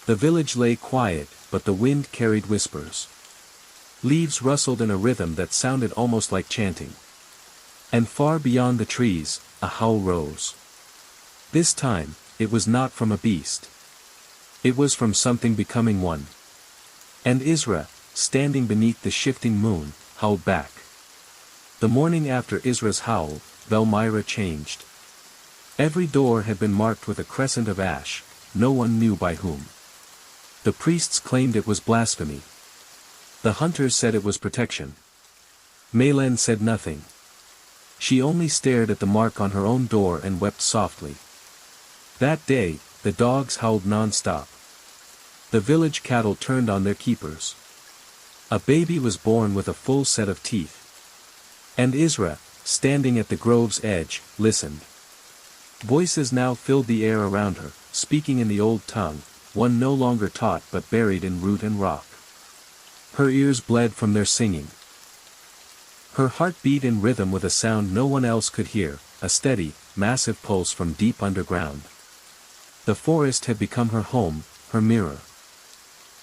The village lay quiet, but the wind carried whispers. Leaves rustled in a rhythm that sounded almost like chanting. And far beyond the trees, a howl rose. This time, it was not from a beast. It was from something becoming one. And Isra, standing beneath the shifting moon, howled back. The morning after Isra's howl, Velmyra changed. Every door had been marked with a crescent of ash, no one knew by whom. The priests claimed it was blasphemy. The hunters said it was protection. Maylen said nothing. She only stared at the mark on her own door and wept softly. That day, the dogs howled non-stop. The village cattle turned on their keepers. A baby was born with a full set of teeth. And Isra, standing at the grove's edge, listened. Voices now filled the air around her, speaking in the old tongue, one no longer taught but buried in root and rock. Her ears bled from their singing. Her heart beat in rhythm with a sound no one else could hear, a steady, massive pulse from deep underground. The forest had become her home, her mirror.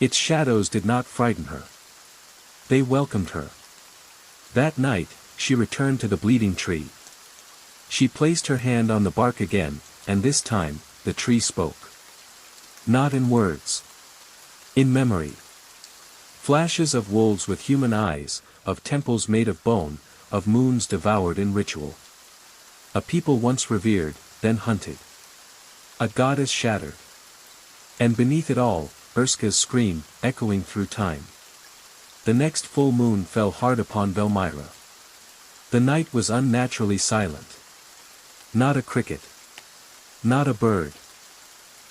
Its shadows did not frighten her. They welcomed her. That night, she returned to the bleeding tree. She placed her hand on the bark again, and this time, the tree spoke. Not in words. In memory. Flashes of wolves with human eyes, of temples made of bone, of moons devoured in ritual. A people once revered, then hunted. A goddess shattered. And beneath it all, Urska's scream, echoing through time. The next full moon fell hard upon Velmyra. The night was unnaturally silent. Not a cricket. Not a bird.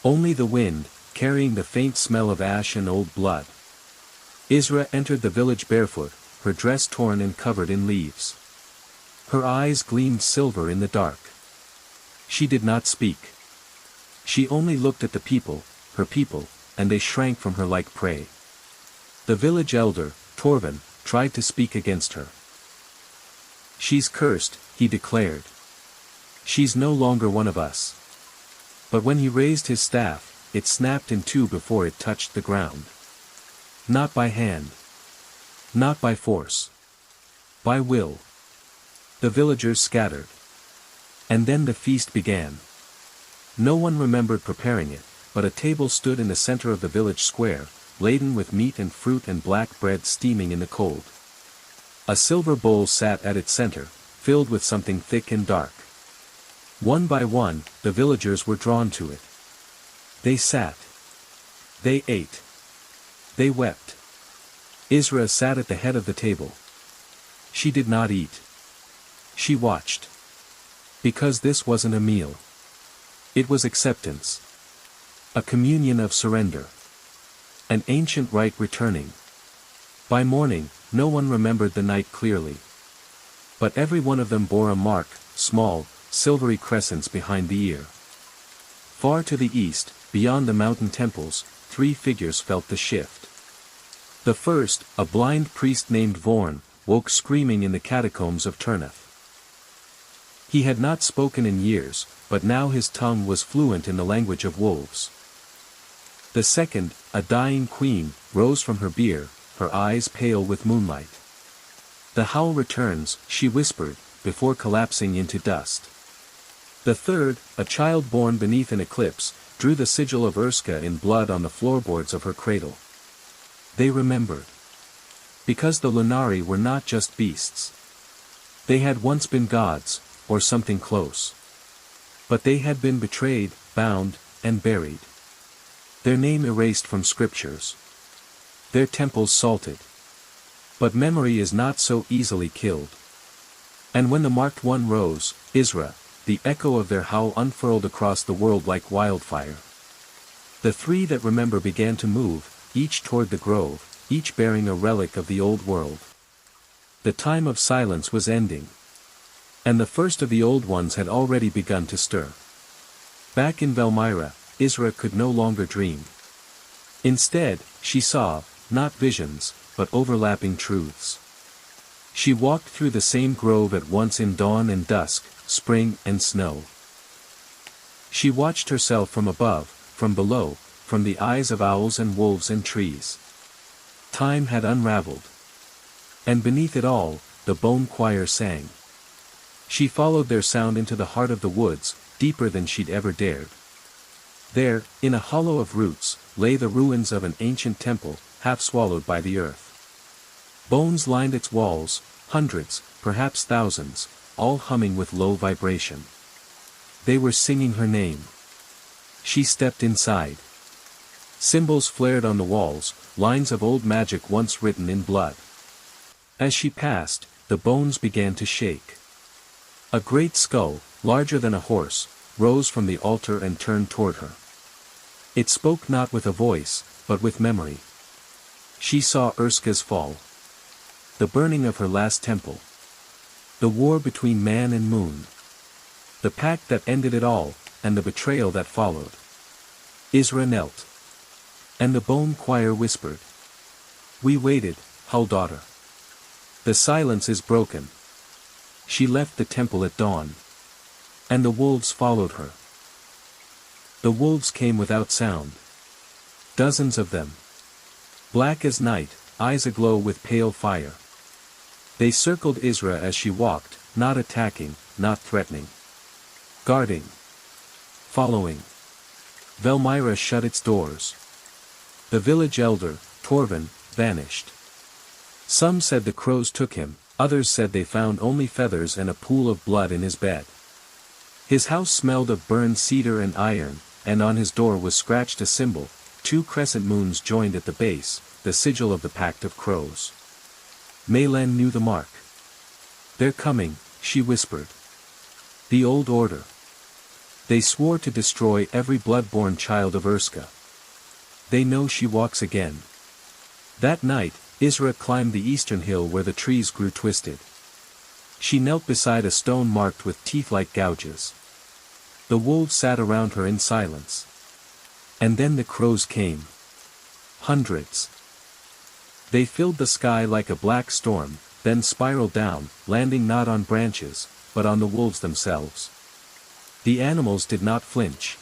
Only the wind, carrying the faint smell of ash and old blood. Isra entered the village barefoot, her dress torn and covered in leaves. Her eyes gleamed silver in the dark. She did not speak. She only looked at the people, her people, and they shrank from her like prey. The village elder, Torvin, tried to speak against her. She's cursed, he declared. She's no longer one of us. But when he raised his staff, it snapped in two before it touched the ground. Not by hand. Not by force. By will. The villagers scattered. And then the feast began. No one remembered preparing it, but a table stood in the center of the village square, laden with meat and fruit and black bread steaming in the cold. A silver bowl sat at its center, filled with something thick and dark. One by one, the villagers were drawn to it. They sat. They ate. They wept. Isra sat at the head of the table. She did not eat. She watched. Because this wasn't a meal. It was acceptance. A communion of surrender. An ancient rite returning. By morning, no one remembered the night clearly. But every one of them bore a mark, small, silvery crescents behind the ear. Far to the east, beyond the mountain temples, three figures felt the shift. The first, a blind priest named Vorn, woke screaming in the catacombs of Turneth. He had not spoken in years, but now his tongue was fluent in the language of wolves. The second, a dying queen, rose from her bier, her eyes pale with moonlight. The howl returns, she whispered, before collapsing into dust. The third, a child born beneath an eclipse, drew the sigil of Urska in blood on the floorboards of her cradle. They remembered. Because the Lunari were not just beasts. They had once been gods, or something close. But they had been betrayed, bound, and buried. Their name erased from scriptures. Their temples salted. But memory is not so easily killed. And when the marked one rose, Isra, the echo of their howl unfurled across the world like wildfire. The three that remember began to move, each toward the grove, each bearing a relic of the old world. The time of silence was ending. And the first of the old ones had already begun to stir. Back in Velmyra, Isra could no longer dream. Instead, she saw, not visions, but overlapping truths. She walked through the same grove at once in dawn and dusk, spring and snow. She watched herself from above, from below, from the eyes of owls and wolves and trees. Time had unraveled. And beneath it all, the bone choir sang. She followed their sound into the heart of the woods, deeper than she'd ever dared. There, in a hollow of roots, lay the ruins of an ancient temple, half swallowed by the earth. Bones lined its walls, hundreds, perhaps thousands, all humming with low vibration. They were singing her name. She stepped inside. Symbols flared on the walls, lines of old magic once written in blood. As she passed, the bones began to shake. A great skull, larger than a horse, rose from the altar and turned toward her. It spoke not with a voice, but with memory. She saw Urska's fall. The burning of her last temple. The war between man and moon. The pact that ended it all, and the betrayal that followed. Isra knelt. And the bone choir whispered. We waited, Hull daughter. The silence is broken. She left the temple at dawn. And the wolves followed her. The wolves came without sound. Dozens of them. Black as night, eyes aglow with pale fire. They circled Isra as she walked, not attacking, not threatening. Guarding. Following. Velmyra shut its doors. The village elder, Torvin, vanished. Some said the crows took him, others said they found only feathers and a pool of blood in his bed. His house smelled of burned cedar and iron, and on his door was scratched a symbol, 2 crescent moons joined at the base, the sigil of the Pact of Crows. Maylen knew the mark. They're coming, she whispered. The old order. They swore to destroy every blood-born child of Urska. They know she walks again. That night, Isra climbed the eastern hill where the trees grew twisted. She knelt beside a stone marked with teeth-like gouges. The wolves sat around her in silence. And then the crows came. Hundreds. They filled the sky like a black storm, then spiraled down, landing not on branches, but on the wolves themselves. The animals did not flinch.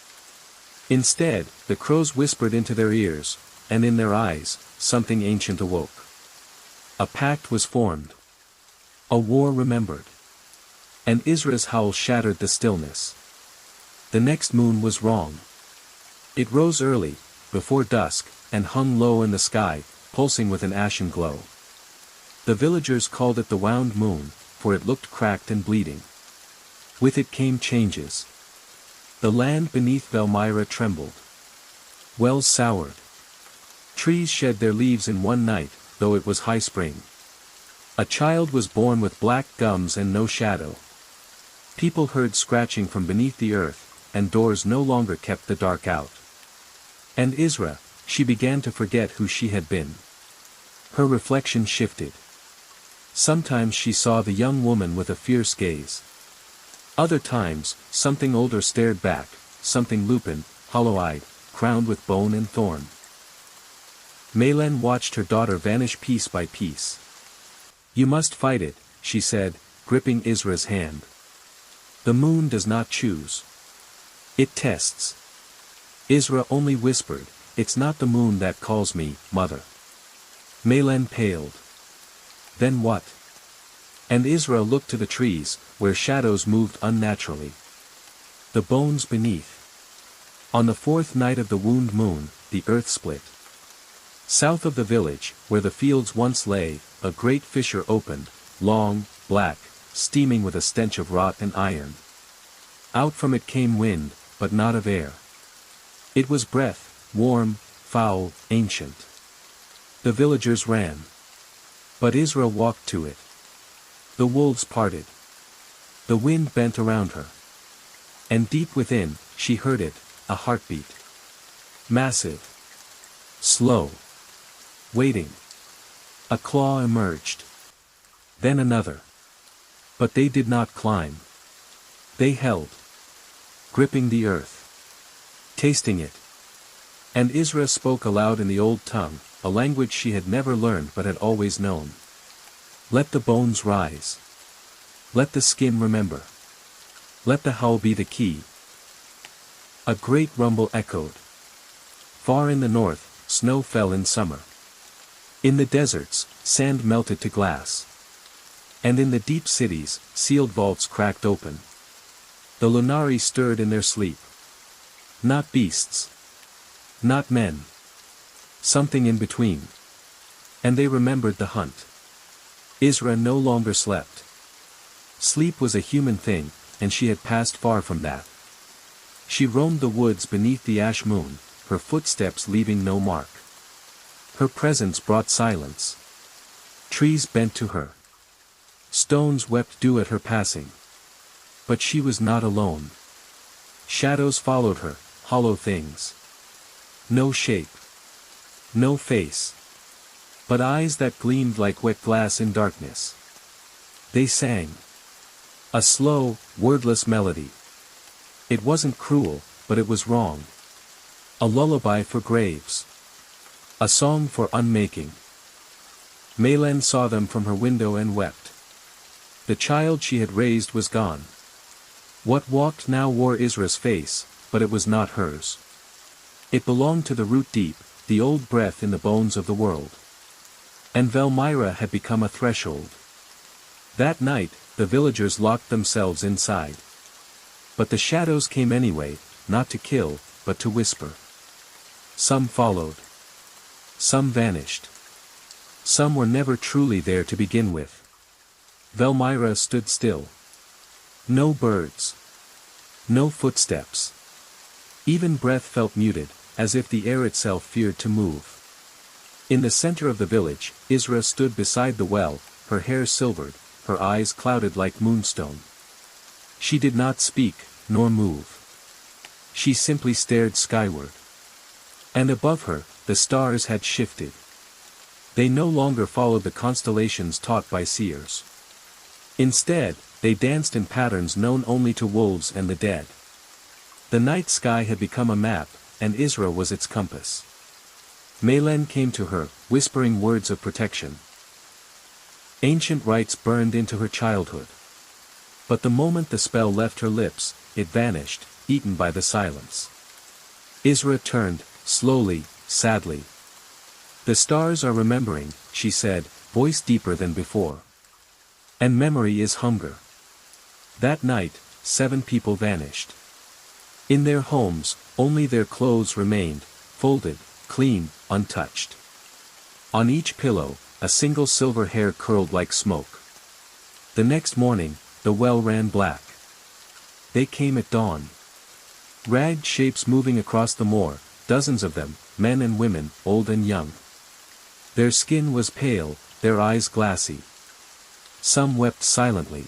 Instead, the crows whispered into their ears, and in their eyes, something ancient awoke. A pact was formed. A war remembered. And Isra's howl shattered the stillness. The next moon was wrong. It rose early, before dusk, and hung low in the sky, pulsing with an ashen glow. The villagers called it the wound moon, for it looked cracked and bleeding. With it came changes. The land beneath Velmyra trembled. Wells soured. Trees shed their leaves in one night, though it was high spring. A child was born with black gums and no shadow. People heard scratching from beneath the earth, and doors no longer kept the dark out. And Isra, she began to forget who she had been. Her reflection shifted. Sometimes she saw the young woman with a fierce gaze. Other times, something older stared back, something lupin, hollow-eyed, crowned with bone and thorn. Maylen watched her daughter vanish piece by piece. You must fight it, she said, gripping Isra's hand. The moon does not choose. It tests. Isra only whispered, it's not the moon that calls me, mother. Maylen paled. Then what? And Isra looked to the trees, where shadows moved unnaturally. The bones beneath. On the 4th night of the wound moon, the earth split. South of the village, where the fields once lay, a great fissure opened, long, black, steaming with a stench of rot and iron. Out from it came wind, but not of air. It was breath, warm, foul, ancient. The villagers ran. But Isra walked to it. The wolves parted. The wind bent around her. And deep within, she heard it, a heartbeat. Massive. Slow. Waiting. A claw emerged. Then another. But they did not climb. They held. Gripping the earth. Tasting it. And Isra spoke aloud in the old tongue, a language she had never learned but had always known. Let the bones rise. Let the skin remember. Let the howl be the key. A great rumble echoed. Far in the north, snow fell in summer. In the deserts, sand melted to glass. And in the deep cities, sealed vaults cracked open. The Lunari stirred in their sleep. Not beasts. Not men. Something in between. And they remembered the hunt. Isra no longer slept. Sleep was a human thing, and she had passed far from that. She roamed the woods beneath the ash moon, her footsteps leaving no mark. Her presence brought silence. Trees bent to her. Stones wept dew at her passing. But she was not alone. Shadows followed her, hollow things. No shape. No face. But eyes that gleamed like wet glass in darkness. They sang. A slow, wordless melody. It wasn't cruel, but it was wrong. A lullaby for graves. A song for unmaking. Maylen saw them from her window and wept. The child she had raised was gone. What walked now wore Isra's face, but it was not hers. It belonged to the root deep, the old breath in the bones of the world. And Velmyra had become a threshold. That night, the villagers locked themselves inside. But the shadows came anyway, not to kill, but to whisper. Some followed. Some vanished. Some were never truly there to begin with. Velmyra stood still. No birds. No footsteps. Even breath felt muted, as if the air itself feared to move. In the center of the village, Isra stood beside the well, her hair silvered, her eyes clouded like moonstone. She did not speak, nor move. She simply stared skyward. And above her, the stars had shifted. They no longer followed the constellations taught by seers. Instead, they danced in patterns known only to wolves and the dead. The night sky had become a map, and Isra was its compass. Maylen came to her, whispering words of protection. Ancient rites burned into her childhood. But the moment the spell left her lips, it vanished, eaten by the silence. Isra turned, slowly, sadly. The stars are remembering, she said, voice deeper than before. And memory is hunger. That night, 7 people vanished. In their homes, only their clothes remained, folded, clean, untouched. On each pillow, a single silver hair curled like smoke. The next morning, the well ran black. They came at dawn. Ragged shapes moving across the moor, dozens of them, men and women, old and young. Their skin was pale, their eyes glassy. Some wept silently.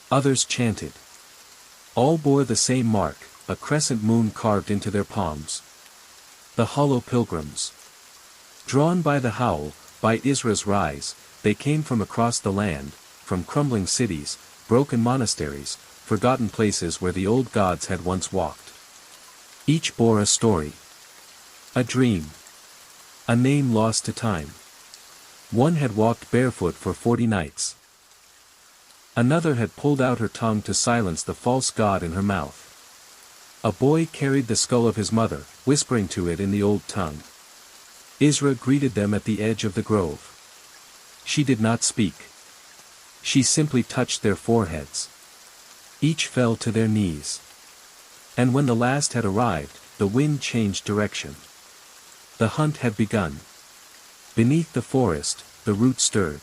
Others chanted. All bore the same mark, a crescent moon carved into their palms. The hollow pilgrims. Drawn by the howl, by Isra's rise, they came from across the land, from crumbling cities, broken monasteries, forgotten places where the old gods had once walked. Each bore a story. A dream. A name lost to time. One had walked barefoot for 40 nights. Another had pulled out her tongue to silence the false god in her mouth. A boy carried the skull of his mother, whispering to it in the old tongue. Isra greeted them at the edge of the grove. She did not speak. She simply touched their foreheads. Each fell to their knees. And when the last had arrived, the wind changed direction. The hunt had begun. Beneath the forest, the root stirred.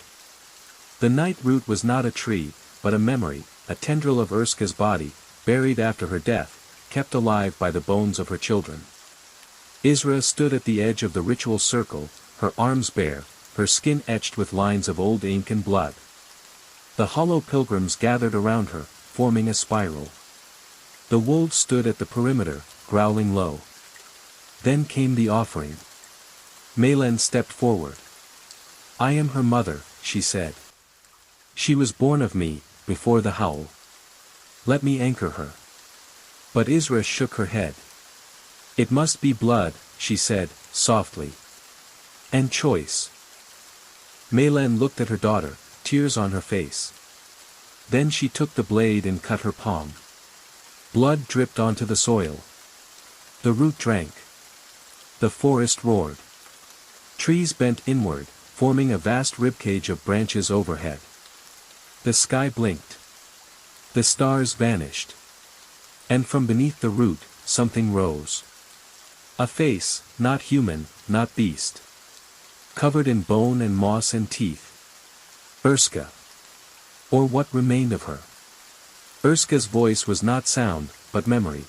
The night root was not a tree, but a memory, a tendril of Erska's body, buried after her death, kept alive by the bones of her children. Isra stood at the edge of the ritual circle, her arms bare, her skin etched with lines of old ink and blood. The hollow pilgrims gathered around her, forming a spiral. The wolves stood at the perimeter, growling low. Then came the offering. Maylen stepped forward. "I am her mother," she said. "She was born of me, before the howl. Let me anchor her." But Isra shook her head. "It must be blood," she said, softly. "And choice." Maylen looked at her daughter, tears on her face. Then she took the blade and cut her palm. Blood dripped onto the soil. The root drank. The forest roared. Trees bent inward, forming a vast ribcage of branches overhead. The sky blinked. The stars vanished. And from beneath the root, something rose. A face, not human, not beast. Covered in bone and moss and teeth. Erska. Or what remained of her. Erska's voice was not sound, but memory.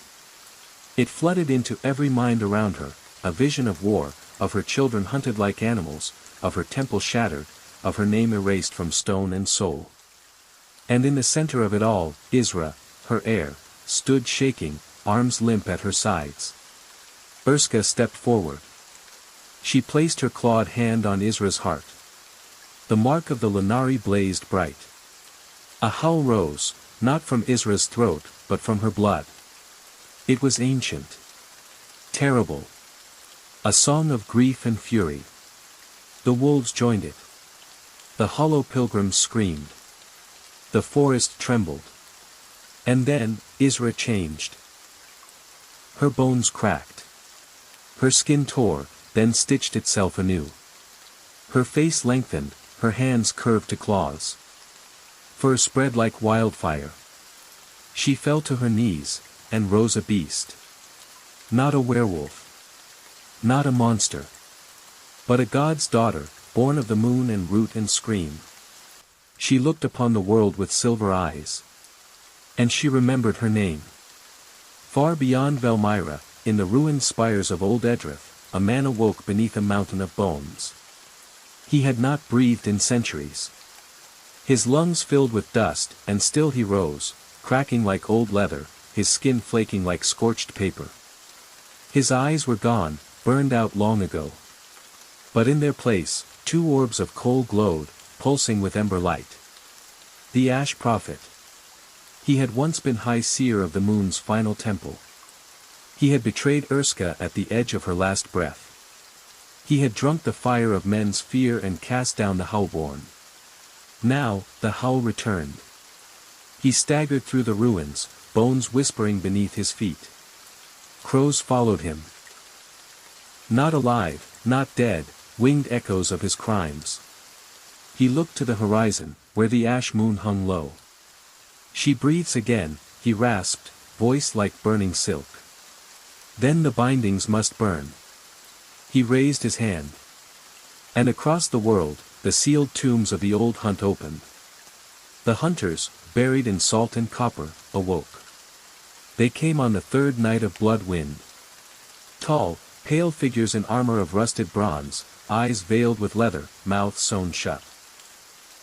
It flooded into every mind around her, a vision of war, of her children hunted like animals, of her temple shattered, of her name erased from stone and soul. And in the center of it all, Isra, her heir, stood shaking, arms limp at her sides. Urska stepped forward. She placed her clawed hand on Isra's heart. The mark of the Lunari blazed bright. A howl rose, not from Isra's throat, but from her blood. It was ancient. Terrible. A song of grief and fury. The wolves joined it. The hollow pilgrims screamed. The forest trembled. And then, Isra changed. Her bones cracked. Her skin tore, then stitched itself anew. Her face lengthened, her hands curved to claws. Fur spread like wildfire. She fell to her knees, and rose a beast. Not a werewolf. Not a monster. But a god's daughter, born of the moon and root and scream. She looked upon the world with silver eyes. And she remembered her name. Far beyond Velmyra, in the ruined spires of old Edrith, a man awoke beneath a mountain of bones. He had not breathed in centuries. His lungs filled with dust, and still he rose, cracking like old leather, his skin flaking like scorched paper. His eyes were gone, burned out long ago. But in their place, two orbs of coal glowed, pulsing with ember light. The Ash Prophet. He had once been High Seer of the moon's final temple. He had betrayed Urska at the edge of her last breath. He had drunk the fire of men's fear and cast down the Howlborn. Now, the howl returned. He staggered through the ruins, bones whispering beneath his feet. Crows followed him. Not alive, not dead, winged echoes of his crimes. He looked to the horizon, where the ash moon hung low. She breathes again, he rasped, voice like burning silk. Then the bindings must burn. He raised his hand. And across the world, the sealed tombs of the old hunt opened. The hunters, buried in salt and copper, awoke. They came on the third night of blood wind. Tall, pale figures in armor of rusted bronze, eyes veiled with leather, mouths sewn shut.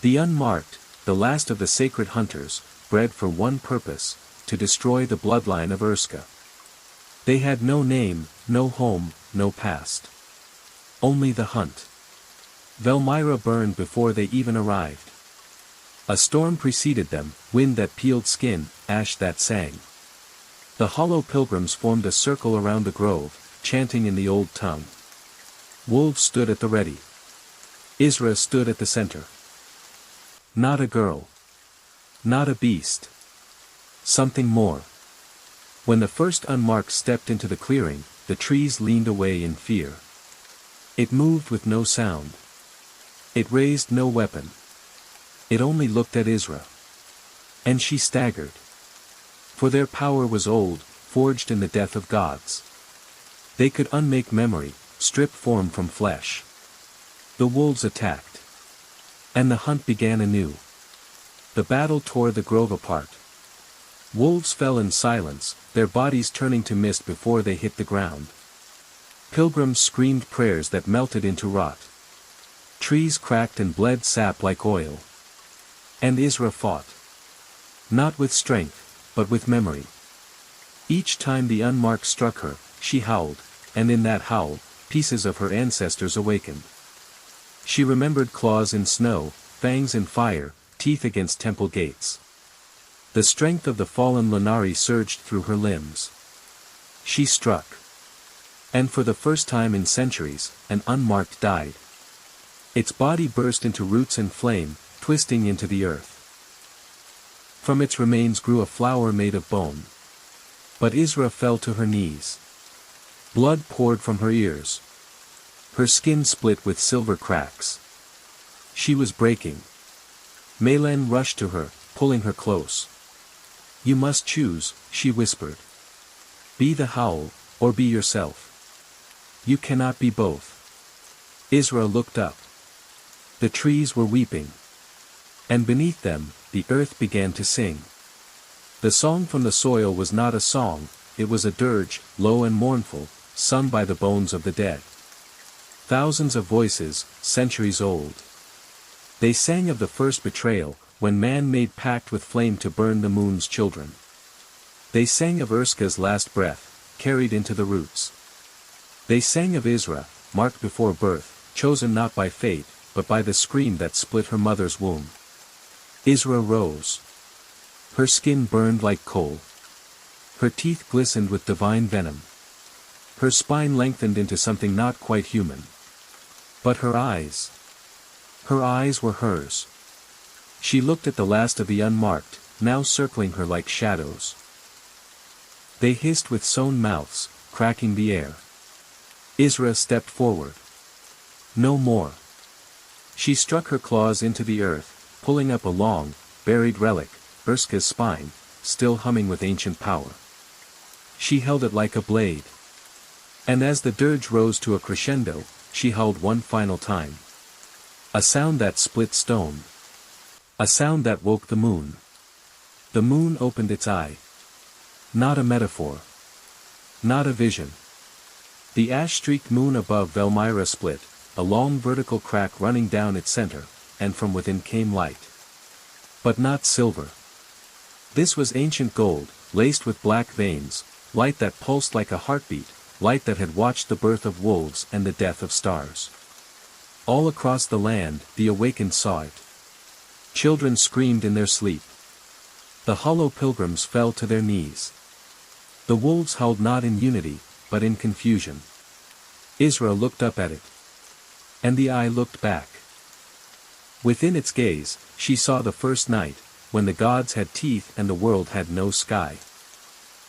The unmarked, the last of the sacred hunters, bred for one purpose, to destroy the bloodline of Urska. They had no name, no home, no past. Only the hunt. Velmyra burned before they even arrived. A storm preceded them, wind that peeled skin, ash that sang. The hollow pilgrims formed a circle around the grove, chanting in the old tongue. Wolves stood at the ready. Isra stood at the center. Not a girl. Not a beast. Something more. When the first unmarked stepped into the clearing, the trees leaned away in fear. It moved with no sound. It raised no weapon. It only looked at Isra. And she staggered. For their power was old, forged in the death of gods. They could unmake memory, strip form from flesh. The wolves attacked. And the hunt began anew. The battle tore the grove apart. Wolves fell in silence, their bodies turning to mist before they hit the ground. Pilgrims screamed prayers that melted into rot. Trees cracked and bled sap like oil. And Isra fought. Not with strength, but with memory. Each time the unmarked struck her, she howled, and in that howl, pieces of her ancestors awakened. She remembered claws in snow, fangs in fire, teeth against temple gates. The strength of the fallen Lunari surged through her limbs. She struck. And for the first time in centuries, an unmarked died. Its body burst into roots and flame, twisting into the earth. From its remains grew a flower made of bone. But Isra fell to her knees. Blood poured from her ears. Her skin split with silver cracks. She was breaking. Melen rushed to her, pulling her close. You must choose, she whispered. Be the howl, or be yourself. You cannot be both. Isra looked up. The trees were weeping. And beneath them, the earth began to sing. The song from the soil was not a song, it was a dirge, low and mournful, sung by the bones of the dead. Thousands of voices, centuries old. They sang of the first betrayal, when man made pact with flame to burn the moon's children. They sang of Erska's last breath, carried into the roots. They sang of Isra, marked before birth, chosen not by fate, but by the scream that split her mother's womb. Isra rose. Her skin burned like coal. Her teeth glistened with divine venom. Her spine lengthened into something not quite human. But her eyes were hers. She looked at the last of the unmarked, now circling her like shadows. They hissed with sewn mouths, cracking the air. Isra stepped forward. No more. She struck her claws into the earth, pulling up a long, buried relic, Erska's spine, still humming with ancient power. She held it like a blade. And as the dirge rose to a crescendo, she howled one final time. A sound that split stone. A sound that woke the moon. The moon opened its eye. Not a metaphor. Not a vision. The ash-streaked moon above Velmyra split, a long vertical crack running down its center, and from within came light. But not silver. This was ancient gold, laced with black veins, light that pulsed like a heartbeat, light that had watched the birth of wolves and the death of stars. All across the land, the awakened saw it. Children screamed in their sleep. The hollow pilgrims fell to their knees. The wolves howled not in unity, but in confusion. Isra looked up at it. And the eye looked back. Within its gaze, she saw the first night, when the gods had teeth and the world had no sky.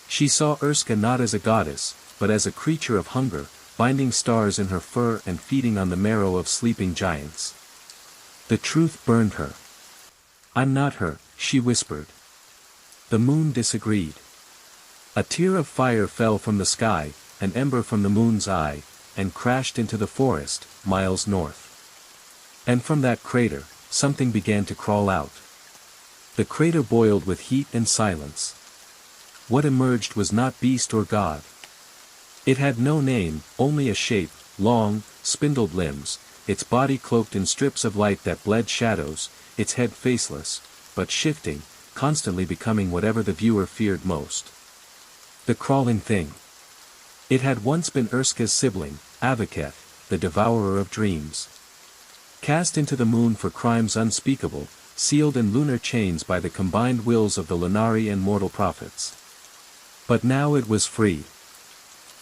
She saw Erska not as a goddess, but as a creature of hunger, binding stars in her fur and feeding on the marrow of sleeping giants. The truth burned her. I'm not her, she whispered. The moon disagreed. A tear of fire fell from the sky, an ember from the moon's eye, and crashed into the forest, miles north. And from that crater, something began to crawl out. The crater boiled with heat and silence. What emerged was not beast or god. It had no name, only a shape, long, spindled limbs, its body cloaked in strips of light that bled shadows, its head faceless, but shifting, constantly becoming whatever the viewer feared most. The crawling thing. It had once been Erska's sibling, Avaketh, the devourer of dreams. Cast into the moon for crimes unspeakable, sealed in lunar chains by the combined wills of the Lunari and mortal prophets. But now it was free.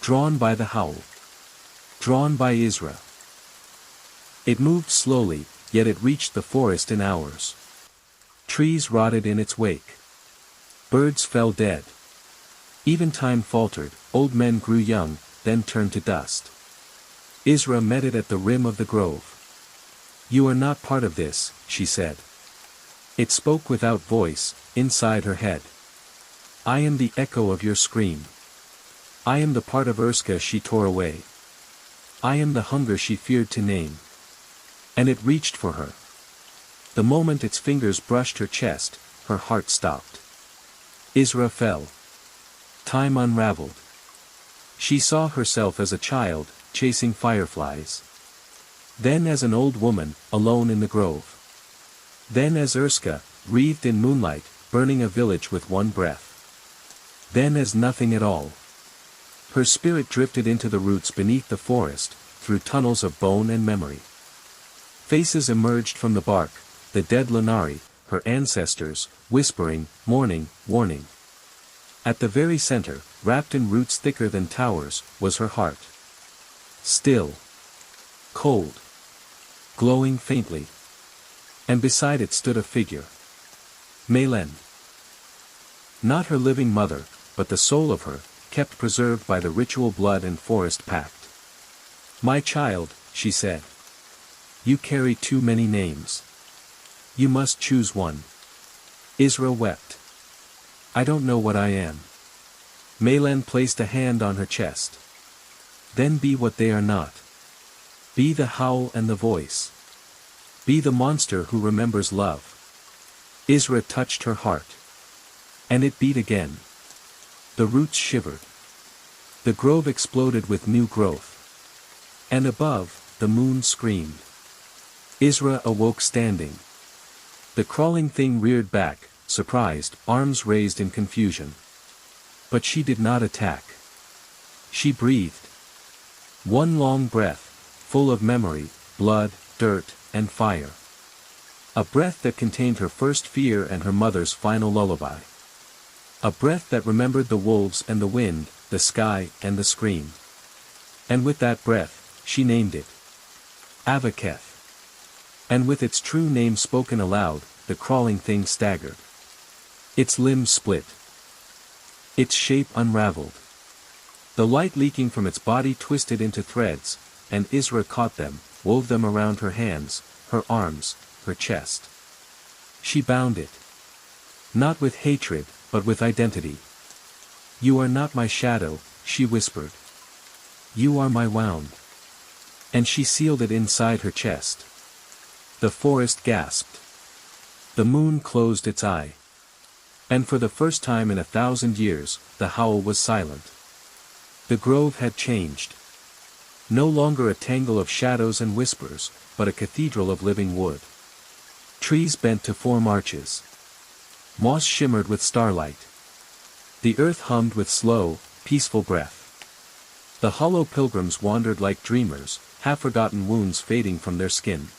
Drawn by the howl. Drawn by Isra. It moved slowly, yet it reached the forest in hours. Trees rotted in its wake. Birds fell dead. Even time faltered, old men grew young, then turned to dust. Isra met it at the rim of the grove. You are not part of this, she said. It spoke without voice, inside her head. I am the echo of your scream. I am the part of Erska she tore away. I am the hunger she feared to name. And it reached for her. The moment its fingers brushed her chest, her heart stopped. Isra fell. Time unraveled. She saw herself as a child, chasing fireflies. Then as an old woman, alone in the grove. Then as Erska, wreathed in moonlight, burning a village with one breath. Then as nothing at all. Her spirit drifted into the roots beneath the forest, through tunnels of bone and memory. Faces emerged from the bark, the dead Lunari, her ancestors, whispering, mourning, warning. At the very center, wrapped in roots thicker than towers, was her heart. Still. Cold. Glowing faintly. And beside it stood a figure. Melen. Not her living mother, but the soul of her, kept preserved by the ritual blood and forest pact. My child, she said. You carry too many names. You must choose one. Isra wept. I don't know what I am. Melen placed a hand on her chest. Then be what they are not. Be the howl and the voice. Be the monster who remembers love. Isra touched her heart. And it beat again. The roots shivered. The grove exploded with new growth. And above, the moon screamed. Isra awoke standing. The crawling thing reared back, surprised, arms raised in confusion. But she did not attack. She breathed. One long breath, full of memory, blood, dirt, and fire. A breath that contained her first fear and her mother's final lullaby. A breath that remembered the wolves and the wind, the sky and the scream. And with that breath, she named it Avaketh. And with its true name spoken aloud, the crawling thing staggered. Its limbs split. Its shape unraveled. The light leaking from its body twisted into threads, and Isra caught them, wove them around her hands, her arms, her chest. She bound it. Not with hatred, but with identity. You are not my shadow, she whispered. You are my wound. And she sealed it inside her chest. The forest gasped. The moon closed its eye. And for the first time in 1,000 years, the howl was silent. The grove had changed. No longer a tangle of shadows and whispers, but a cathedral of living wood. Trees bent to form arches. Moss shimmered with starlight. The earth hummed with slow, peaceful breath. The hollow pilgrims wandered like dreamers, half-forgotten wounds fading from their skin.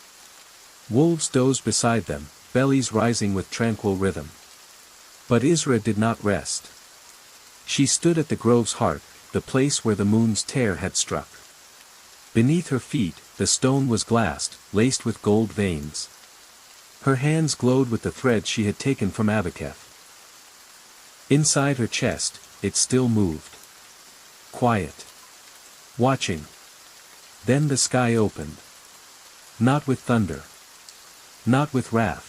Wolves dozed beside them, bellies rising with tranquil rhythm. But Isra did not rest. She stood at the grove's heart, the place where the moon's tear had struck. Beneath her feet, the stone was glassed, laced with gold veins. Her hands glowed with the thread she had taken from Avaketh. Inside her chest, it still moved. Quiet. Watching. Then the sky opened. Not with thunder. Not with wrath.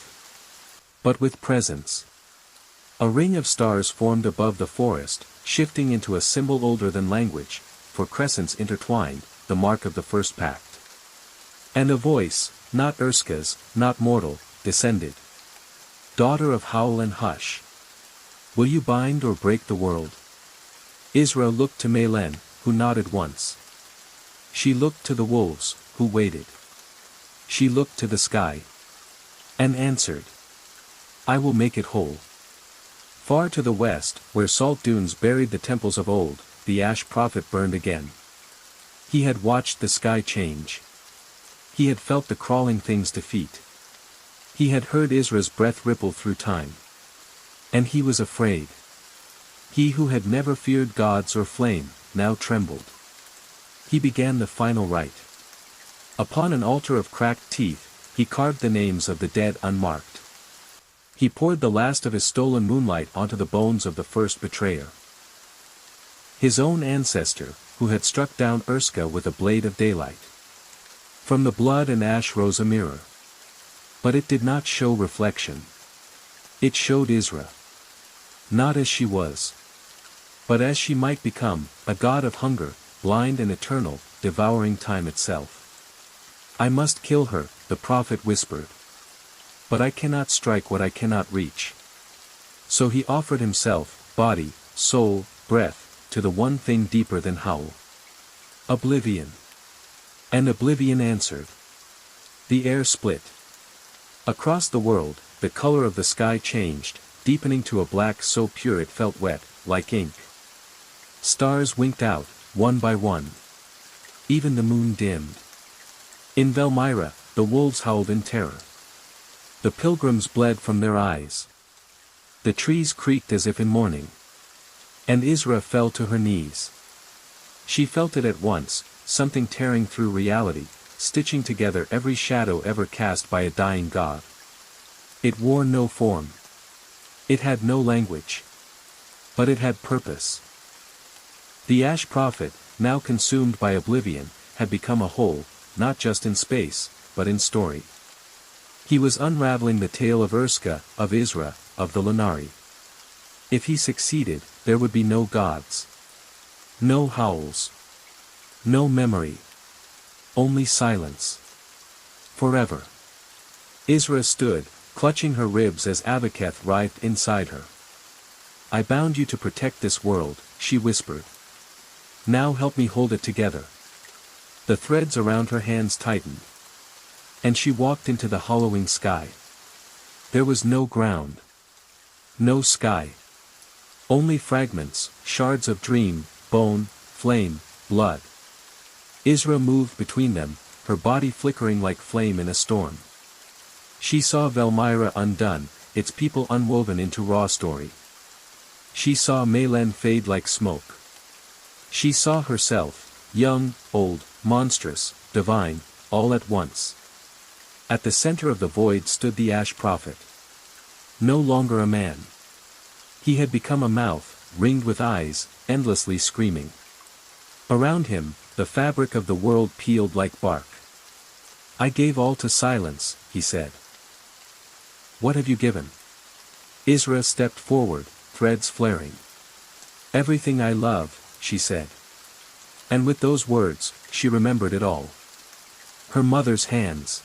But with presence. A ring of stars formed above the forest, shifting into a symbol older than language, for crescents intertwined, the mark of the first pact. And a voice, not Urska's, not mortal, descended. Daughter of howl and hush. Will you bind or break the world? Isra looked to Melen, who nodded once. She looked to the wolves, who waited. She looked to the sky. And answered. I will make it whole. Far to the west, where salt dunes buried the temples of old, the ash prophet burned again. He had watched the sky change. He had felt the crawling thing's defeat. He had heard Isra's breath ripple through time. And he was afraid. He who had never feared gods or flame, now trembled. He began the final rite. Upon an altar of cracked teeth, he carved the names of the dead unmarked. He poured the last of his stolen moonlight onto the bones of the first betrayer. His own ancestor, who had struck down Urska with a blade of daylight. From the blood and ash rose a mirror. But it did not show reflection. It showed Isra. Not as she was. But as she might become, a god of hunger, blind and eternal, devouring time itself. I must kill her, the prophet whispered. But I cannot strike what I cannot reach. So he offered himself, body, soul, breath, to the one thing deeper than howl. Oblivion. And oblivion answered. The air split. Across the world, the color of the sky changed, deepening to a black so pure it felt wet, like ink. Stars winked out, one by one. Even the moon dimmed. In Velmyra, the wolves howled in terror. The pilgrims bled from their eyes. The trees creaked as if in mourning. And Isra fell to her knees. She felt it at once, something tearing through reality, stitching together every shadow ever cast by a dying god. It wore no form. It had no language. But it had purpose. The ash prophet, now consumed by oblivion, had become a whole, not just in space, but in story. He was unraveling the tale of Urska, of Isra, of the Lunari. If he succeeded, there would be no gods. No howls. No memory. Only silence. Forever. Isra stood, clutching her ribs as Avaketh writhed inside her. I bound you to protect this world, she whispered. Now help me hold it together. The threads around her hands tightened. And she walked into the hollowing sky. There was no ground. No sky. Only fragments, shards of dream, bone, flame, blood. Isra moved between them, her body flickering like flame in a storm. She saw Velmyra undone, its people unwoven into raw story. She saw Maylen fade like smoke. She saw herself, young, old, monstrous, divine, all at once. At the center of the void stood the Ash Prophet. No longer a man. He had become a mouth, ringed with eyes, endlessly screaming. Around him, the fabric of the world peeled like bark. I gave all to silence, he said. What have you given? Isra stepped forward, threads flaring. Everything I love, she said. And with those words, she remembered it all. Her mother's hands.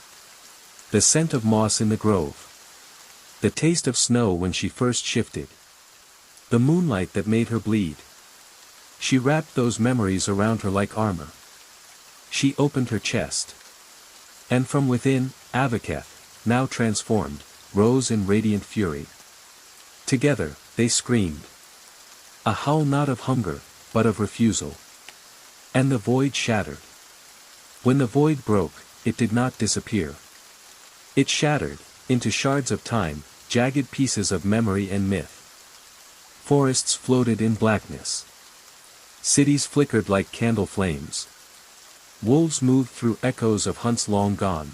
The scent of moss in the grove. The taste of snow when she first shifted. The moonlight that made her bleed. She wrapped those memories around her like armor. She opened her chest. And from within, Avaketh, now transformed, rose in radiant fury. Together, they screamed. A howl not of hunger, but of refusal. And the void shattered. When the void broke, it did not disappear. It shattered, into shards of time, jagged pieces of memory and myth. Forests floated in blackness. Cities flickered like candle flames. Wolves moved through echoes of hunts long gone.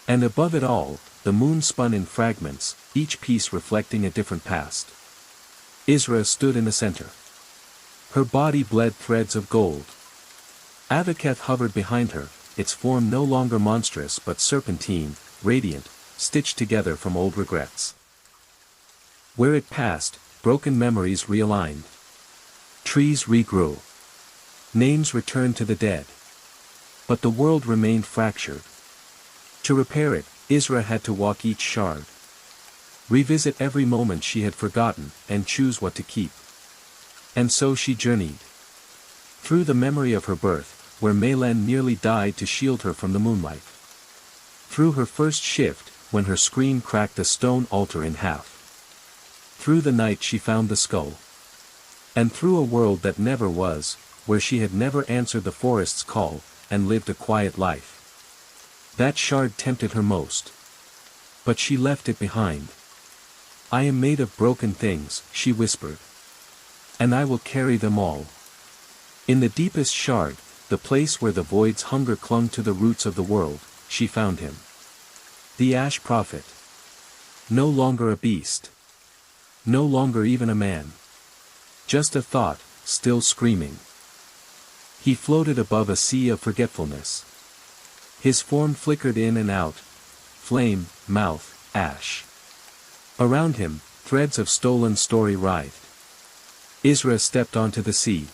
And above it all, the moon spun in fragments, each piece reflecting a different past. Isra stood in the center. Her body bled threads of gold. Avaketh hovered behind her, its form no longer monstrous but serpentine, radiant, stitched together from old regrets. Where it passed, broken memories realigned. Trees regrew. Names returned to the dead. But the world remained fractured. To repair it, Isra had to walk each shard. Revisit every moment she had forgotten, and choose what to keep. And so she journeyed. Through the memory of her birth, where Maylen nearly died to shield her from the moonlight. Through her first shift, when her scream cracked a stone altar in half. Through the night she found the skull. And through a world that never was, where she had never answered the forest's call, and lived a quiet life. That shard tempted her most. But she left it behind. I am made of broken things, she whispered. And I will carry them all. In the deepest shard, the place where the void's hunger clung to the roots of the world, she found him. The Ash Prophet. No longer a beast. No longer even a man. Just a thought, still screaming. He floated above a sea of forgetfulness. His form flickered in and out. Flame, mouth, ash. Around him, threads of stolen story writhed. Isra stepped onto the sea.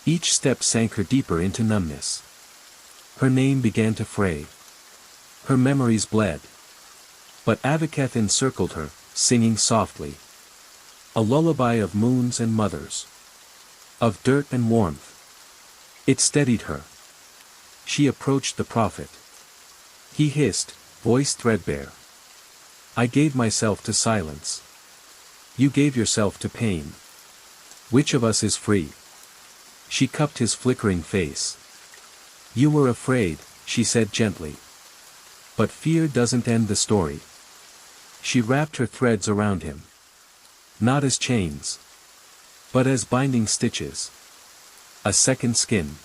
Each step sank her deeper into numbness. Her name began to fray. Her memories bled. But Avaketh encircled her, singing softly. A lullaby of moons and mothers. Of dirt and warmth. It steadied her. She approached the prophet. He hissed, voice threadbare. I gave myself to silence. You gave yourself to pain. Which of us is free? She cupped his flickering face. You were afraid, she said gently. But fear doesn't end the story. She wrapped her threads around him. Not as chains. But as binding stitches. A second skin.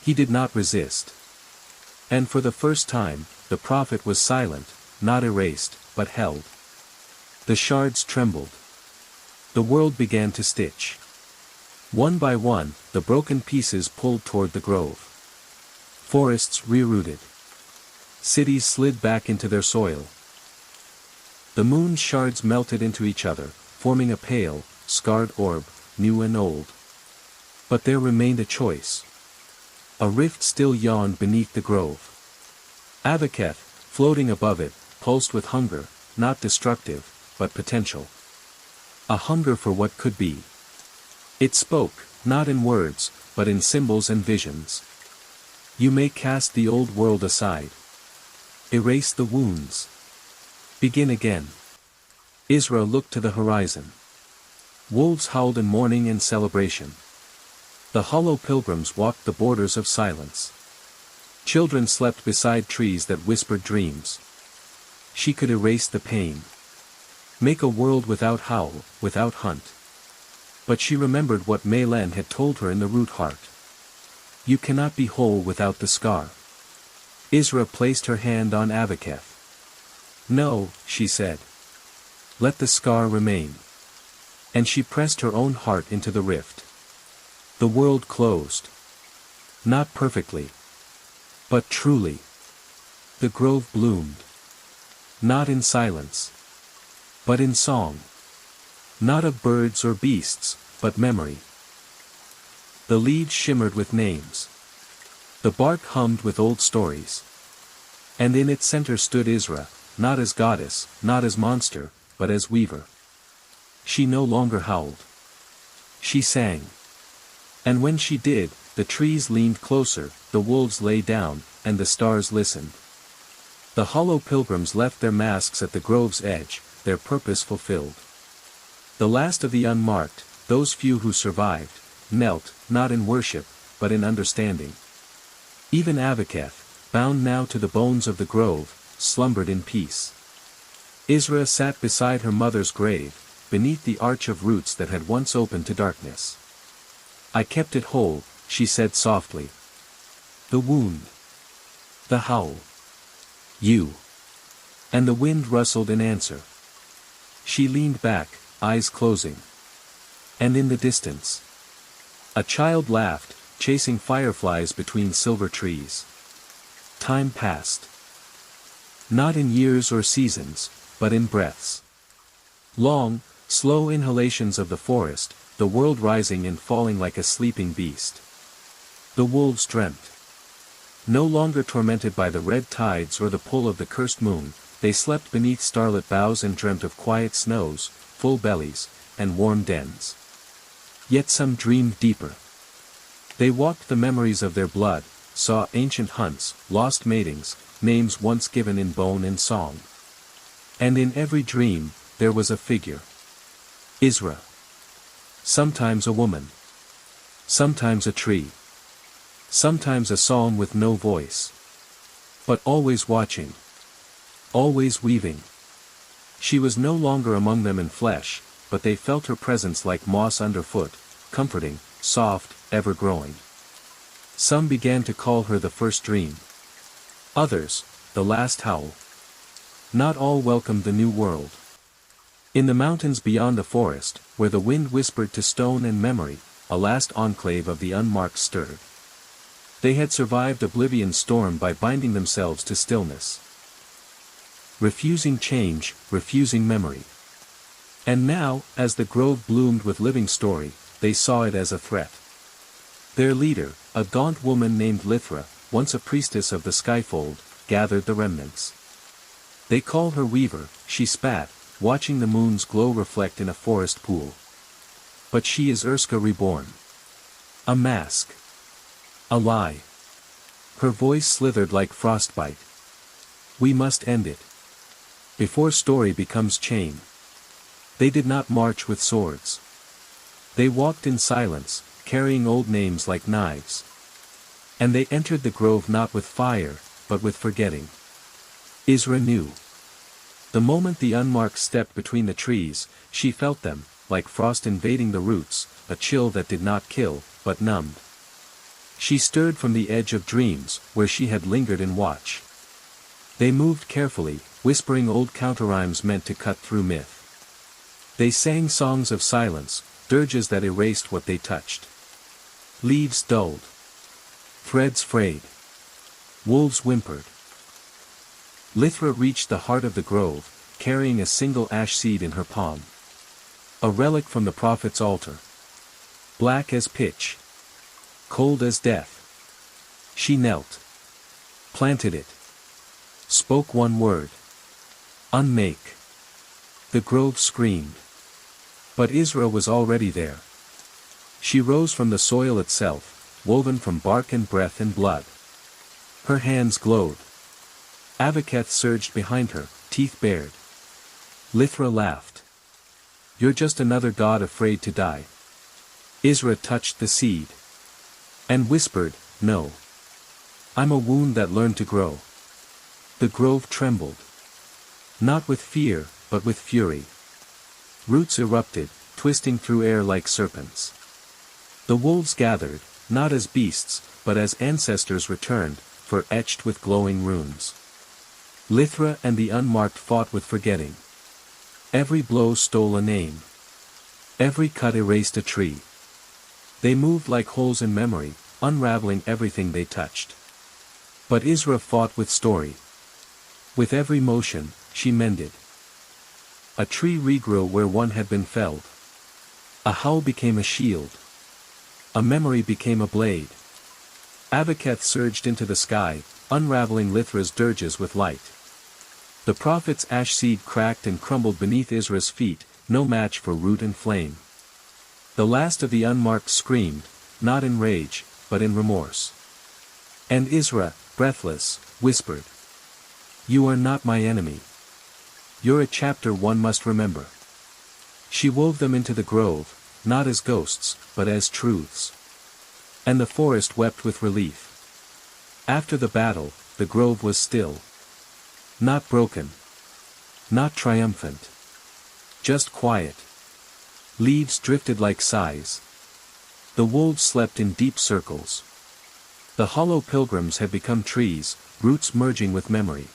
He did not resist. And for the first time, the prophet was silent, not erased, but held. The shards trembled. The world began to stitch. One by one, the broken pieces pulled toward the grove. Forests rerouted. Cities slid back into their soil. The moon's shards melted into each other, forming a pale, scarred orb, new and old. But there remained a choice. A rift still yawned beneath the grove. Avaketh, floating above it, pulsed with hunger, not destructive, but potential. A hunger for what could be. It spoke, not in words, but in symbols and visions. You may cast the old world aside. Erase the wounds. Begin again. Isra looked to the horizon. Wolves howled in mourning and celebration. The hollow pilgrims walked the borders of silence. Children slept beside trees that whispered dreams. She could erase the pain. Make a world without howl, without hunt. But she remembered what Maylen had told her in the root heart. You cannot be whole without the scar. Isra placed her hand on Avaketh. No, she said. Let the scar remain. And she pressed her own heart into the rift. The world closed. Not perfectly. But truly. The grove bloomed. Not in silence. But in song. Not of birds or beasts, but memory. The leaves shimmered with names. The bark hummed with old stories. And in its center stood Isra, not as goddess, not as monster, but as weaver. She no longer howled. She sang. And when she did, the trees leaned closer, the wolves lay down, and the stars listened. The hollow pilgrims left their masks at the grove's edge, their purpose fulfilled. The last of the unmarked, those few who survived, knelt, not in worship, but in understanding. Even Avaketh, bound now to the bones of the grove, slumbered in peace. Isra sat beside her mother's grave, beneath the arch of roots that had once opened to darkness. I kept it whole, she said softly. The wound. The howl. You. And the wind rustled in answer. She leaned back, eyes closing. And in the distance, a child laughed, chasing fireflies between silver trees. Time passed. Not in years or seasons, but in breaths. Long, slow inhalations of the forest, the world rising and falling like a sleeping beast. The wolves dreamt. No longer tormented by the red tides or the pull of the cursed moon, they slept beneath starlit boughs and dreamt of quiet snows, full bellies, and warm dens. Yet some dreamed deeper. They walked the memories of their blood, saw ancient hunts, lost matings, names once given in bone and song. And in every dream, there was a figure. Isra. Sometimes a woman. Sometimes a tree. Sometimes a psalm with no voice. But always watching. Always weaving. She was no longer among them in flesh, but they felt her presence like moss underfoot, comforting, soft, ever-growing. Some began to call her the first dream. Others, the last howl. Not all welcomed the new world. In the mountains beyond the forest, where the wind whispered to stone and memory, a last enclave of the unmarked stirred. They had survived oblivion's storm by binding themselves to stillness. Refusing change, refusing memory. And now, as the grove bloomed with living story, they saw it as a threat. Their leader, a gaunt woman named Lithra, once a priestess of the skyfold, gathered the remnants. They called her Weaver, she spat, watching the moon's glow reflect in a forest pool. But she is Urska reborn. A mask. A lie. Her voice slithered like frostbite. We must end it. Before story becomes chain. They did not march with swords. They walked in silence, carrying old names like knives. And they entered the grove not with fire, but with forgetting. Isra knew. The moment the unmarked stepped between the trees, she felt them, like frost invading the roots, a chill that did not kill, but numbed. She stirred from the edge of dreams, where she had lingered in watch. They moved carefully, whispering old counterrhymes meant to cut through myth. They sang songs of silence, dirges that erased what they touched. Leaves dulled. Threads frayed. Wolves whimpered. Lithra reached the heart of the grove, carrying a single ash seed in her palm. A relic from the prophet's altar. Black as pitch. Cold as death. She knelt. Planted it. Spoke one word. Unmake. The grove screamed. But Isra was already there. She rose from the soil itself, woven from bark and breath and blood. Her hands glowed. Avaketh surged behind her, teeth bared. Lithra laughed. "You're just another god afraid to die." Isra touched the seed. And whispered, "No. I'm a wound that learned to grow." The grove trembled. Not with fear, but with fury. Roots erupted, twisting through air like serpents. The wolves gathered, not as beasts, but as ancestors returned, for etched with glowing runes. Lithra and the unmarked fought with forgetting. Every blow stole a name. Every cut erased a tree. They moved like holes in memory, unraveling everything they touched. But Isra fought with story. With every motion, she mended. A tree regrew where one had been felled. A howl became a shield. A memory became a blade. Avaketh surged into the sky, unraveling Lithra's dirges with light. The prophet's ash seed cracked and crumbled beneath Isra's feet, no match for root and flame. The last of the unmarked screamed, not in rage, but in remorse. And Isra, breathless, whispered, "You are not my enemy. You're a chapter one must remember." She wove them into the grove, not as ghosts, but as truths. And the forest wept with relief. After the battle, the grove was still. Not broken. Not triumphant. Just quiet. Leaves drifted like sighs. The wolves slept in deep circles. The hollow pilgrims had become trees, roots merging with memory.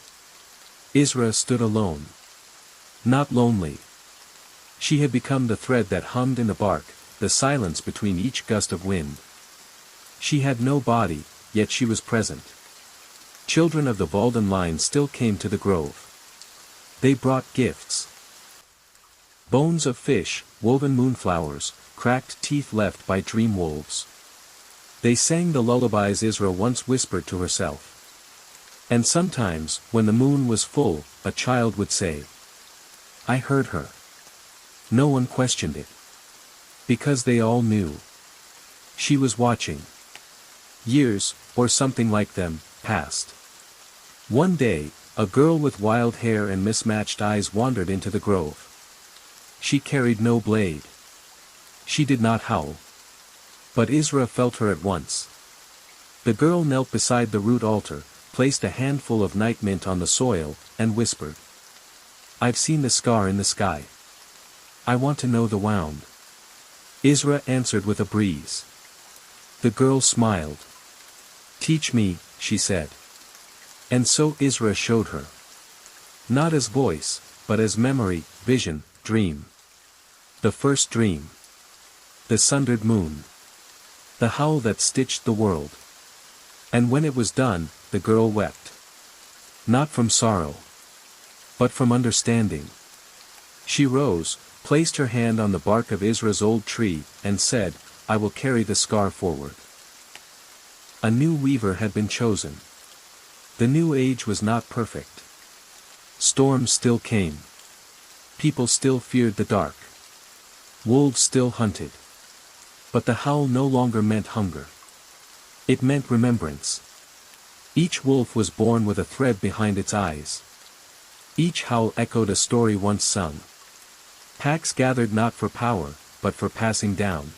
Isra stood alone. Not lonely. She had become the thread that hummed in the bark, the silence between each gust of wind. She had no body, yet she was present. Children of the Walden line still came to the grove. They brought gifts. Bones of fish, woven moonflowers, cracked teeth left by dream wolves. They sang the lullabies Isra once whispered to herself. And sometimes, when the moon was full, a child would say, "I heard her." No one questioned it. Because they all knew. She was watching. Years, or something like them, passed. One day, a girl with wild hair and mismatched eyes wandered into the grove. She carried no blade. She did not howl. But Isra felt her at once. The girl knelt beside the root altar, placed a handful of night mint on the soil, and whispered, "I've seen the scar in the sky. I want to know the wound." Isra answered with a breeze. The girl smiled. "Teach me," she said. And so Isra showed her. Not as voice, but as memory, vision, dream. The first dream. The sundered moon. The howl that stitched the world. And when it was done, the girl wept. Not from sorrow. But from understanding. She rose, placed her hand on the bark of Isra's old tree, and said, "I will carry the scar forward." A new weaver had been chosen. The new age was not perfect. Storms still came. People still feared the dark. Wolves still hunted. But the howl no longer meant hunger. It meant remembrance. Each wolf was born with a thread behind its eyes. Each howl echoed a story once sung. Packs gathered not for power, but for passing down.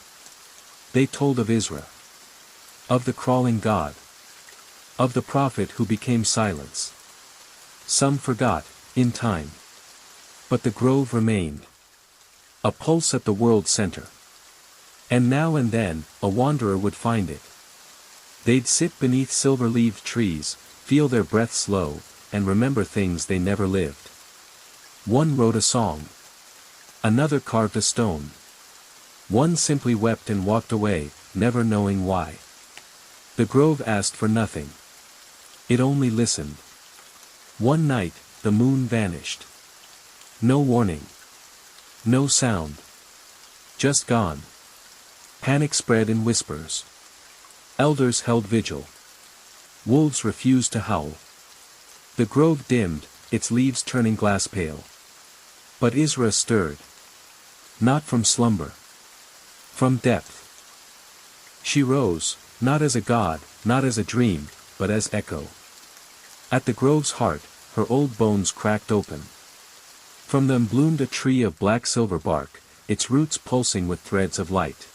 They told of Isra. Of the crawling god. Of the prophet who became silence. Some forgot, in time. But the grove remained. A pulse at the world's center. And now and then, a wanderer would find it. They'd sit beneath silver-leaved trees, feel their breath slow, and remember things they never lived. One wrote a song. Another carved a stone. One simply wept and walked away, never knowing why. The grove asked for nothing. It only listened. One night, the moon vanished. No warning. No sound. Just gone. Panic spread in whispers. Elders held vigil. Wolves refused to howl. The grove dimmed, its leaves turning glass pale. But Isra stirred. Not from slumber. From depth. She rose, not as a god, not as a dream, but as echo. At the grove's heart, her old bones cracked open. From them bloomed a tree of black silver bark, its roots pulsing with threads of light.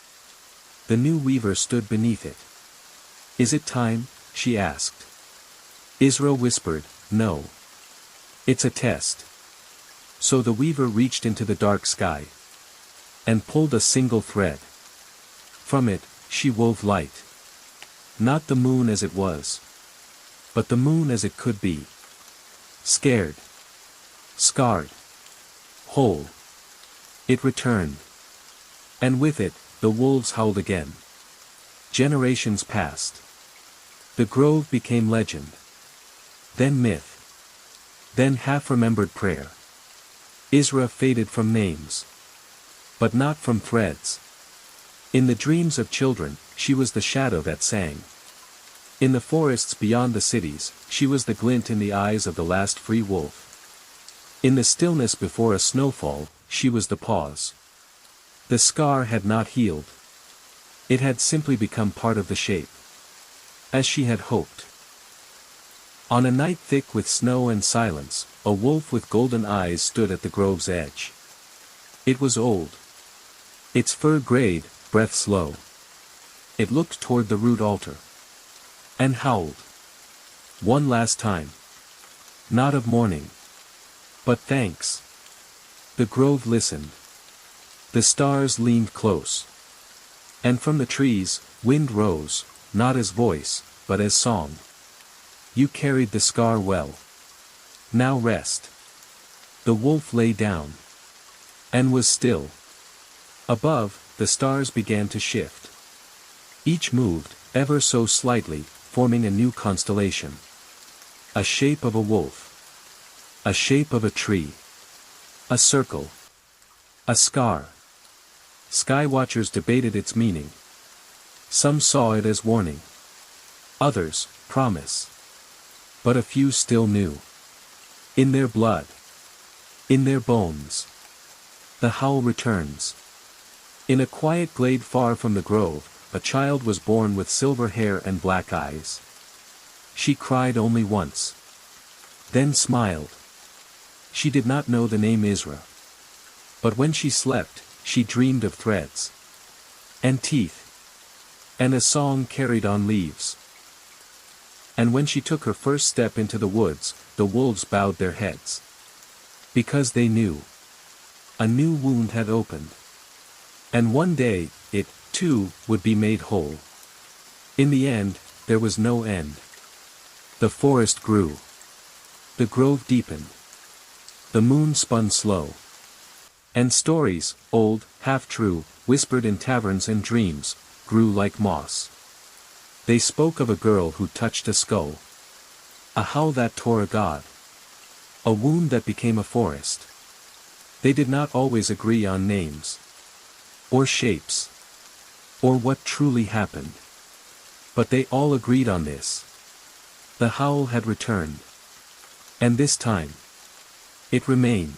The new weaver stood beneath it. "Is it time?" she asked. Israel whispered, "No. It's a test." So the weaver reached into the dark sky and pulled a single thread. From it, she wove light. Not the moon as it was, but the moon as it could be. Scared, scarred, whole. It returned. And with it, the wolves howled again. Generations passed. The grove became legend. Then myth. Then half-remembered prayer. Isra faded from names. But not from threads. In the dreams of children, she was the shadow that sang. In the forests beyond the cities, she was the glint in the eyes of the last free wolf. In the stillness before a snowfall, she was the pause. The scar had not healed. It had simply become part of the shape. As she had hoped. On a night thick with snow and silence, a wolf with golden eyes stood at the grove's edge. It was old. Its fur grayed, breath slow. It looked toward the root altar. And howled. One last time. Not of mourning. But thanks. The grove listened. The stars leaned close. And from the trees, wind rose, not as voice, but as song. You carried the scar well. Now rest. The wolf lay down. And was still. Above, the stars began to shift. Each moved, ever so slightly, forming a new constellation. A shape of a wolf. A shape of a tree. A circle. A scar. Skywatchers debated its meaning. Some saw it as warning. Others, promise. But a few still knew. In their blood. In their bones. The howl returns. In a quiet glade far from the grove, a child was born with silver hair and black eyes. She cried only once. Then smiled. She did not know the name Isra. But when she slept, she dreamed of threads. And teeth. And a song carried on leaves. And when she took her first step into the woods, the wolves bowed their heads. Because they knew. A new wound had opened. And one day, it, too, would be made whole. In the end, there was no end. The forest grew. The grove deepened. The moon spun slow. And stories, old, half-true, whispered in taverns and dreams, grew like moss. They spoke of a girl who touched a skull. A howl that tore a god. A wound that became a forest. They did not always agree on names. Or shapes. Or what truly happened. But they all agreed on this. The howl had returned. And this time. It remained.